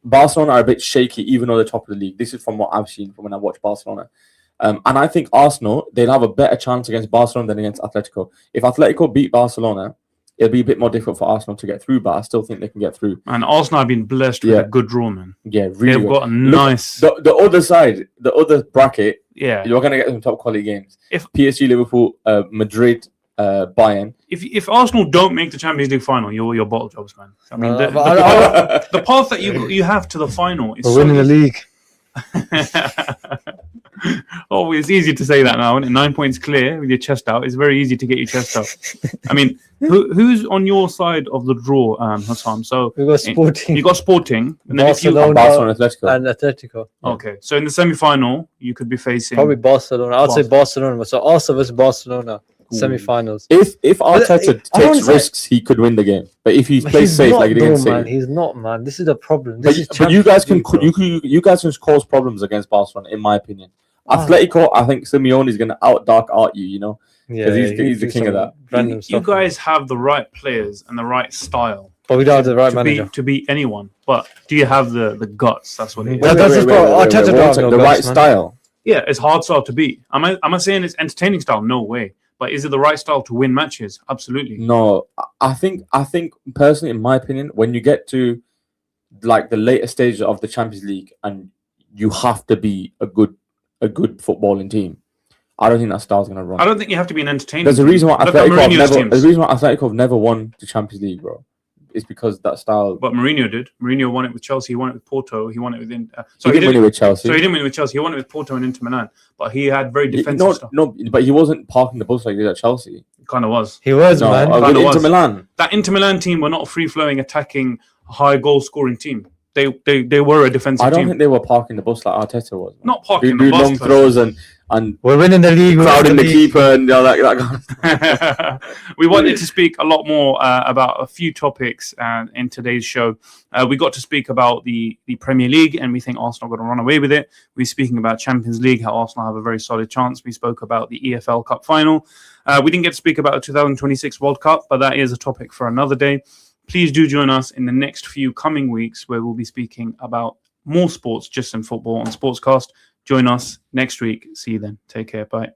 [SPEAKER 2] Barcelona are a bit shaky, even though they're top of the league. This is from what I've seen from when I watch Barcelona. And I think Arsenal, they'll have a better chance against Barcelona than against Atletico. If Atletico beat Barcelona, it'll be a bit more difficult for Arsenal to get through, but I still think they can get through.
[SPEAKER 1] And Arsenal have been blessed with a good draw, man.
[SPEAKER 2] Yeah, really.
[SPEAKER 1] They've got a nice.
[SPEAKER 2] The other side, the other bracket.
[SPEAKER 1] Yeah,
[SPEAKER 2] you're gonna get some top quality games. If PSG, Liverpool, Madrid, Bayern.
[SPEAKER 1] If Arsenal don't make the Champions League final, you're bottle jobs, man. I mean, the path that you have to the final is
[SPEAKER 3] winning the league.
[SPEAKER 1] Oh, it's easy to say that now, isn't it? 9 points clear with your chest out. It's very easy to get your chest out. I mean, who's on your side of the draw, Hassan? So
[SPEAKER 3] we got Sporting.
[SPEAKER 1] You got Sporting, and then
[SPEAKER 3] Barcelona, Atletico.
[SPEAKER 1] Okay, so in the semi-final, you could be facing
[SPEAKER 3] probably Barcelona. I'd say Barcelona. So Arsenal versus Barcelona. Semi-finals.
[SPEAKER 2] If Arteta takes risks, he could win the game. But if he plays safe, like against City,
[SPEAKER 3] he's not, man. This is the problem.
[SPEAKER 2] But you guys can you guys can cause problems against Barcelona, in my opinion. Atletico, I think Simeone is going to out you, because he's the king of that.
[SPEAKER 1] You guys have the right players and the right style.
[SPEAKER 3] But we don't have the right manager
[SPEAKER 1] to beat anyone. But do you have the guts? That's what it is.
[SPEAKER 2] The right style.
[SPEAKER 1] Yeah, it's hard style to beat. Am I saying it's entertaining style? No way. But is it the right style to win matches? Absolutely.
[SPEAKER 2] No, I think personally, in my opinion, when you get to like the later stages of the Champions League and you have to be a good footballing team, I don't think that style's going to run.
[SPEAKER 1] I don't think you have to be an entertaining.
[SPEAKER 2] There's a reason why Atletico have never won the Champions League, bro. It's because that style.
[SPEAKER 1] But Mourinho did. Mourinho won it with Chelsea. He won it with Porto. He won it with.
[SPEAKER 2] He didn't win it with Chelsea.
[SPEAKER 1] So he didn't win it with Chelsea. He won it with Porto and Inter Milan. But he had very defensive stuff.
[SPEAKER 2] No, but he wasn't parking the bus like he did at Chelsea.
[SPEAKER 1] Kind of was.
[SPEAKER 3] He was, man.
[SPEAKER 2] Inter Milan.
[SPEAKER 1] That Inter Milan team were not a free-flowing, attacking, high goal-scoring team. They were a defensive team.
[SPEAKER 2] I don't think they were parking the bus like Arteta was. Man.
[SPEAKER 1] Not parking the bus.
[SPEAKER 2] Long throws and
[SPEAKER 3] we're winning the league,
[SPEAKER 2] crowding the keeper and that
[SPEAKER 1] We wanted to speak a lot more about a few topics in today's show. We got to speak about the Premier League, and we think Arsenal are going to run away with it. We're speaking about Champions League, how Arsenal have a very solid chance. We spoke about the EFL Cup final. We didn't get to speak about the 2026 World Cup, but that is a topic for another day. Please do join us in the next few coming weeks, where we'll be speaking about more sports, just in football on Sportscast. Join us next week. See you then. Take care. Bye.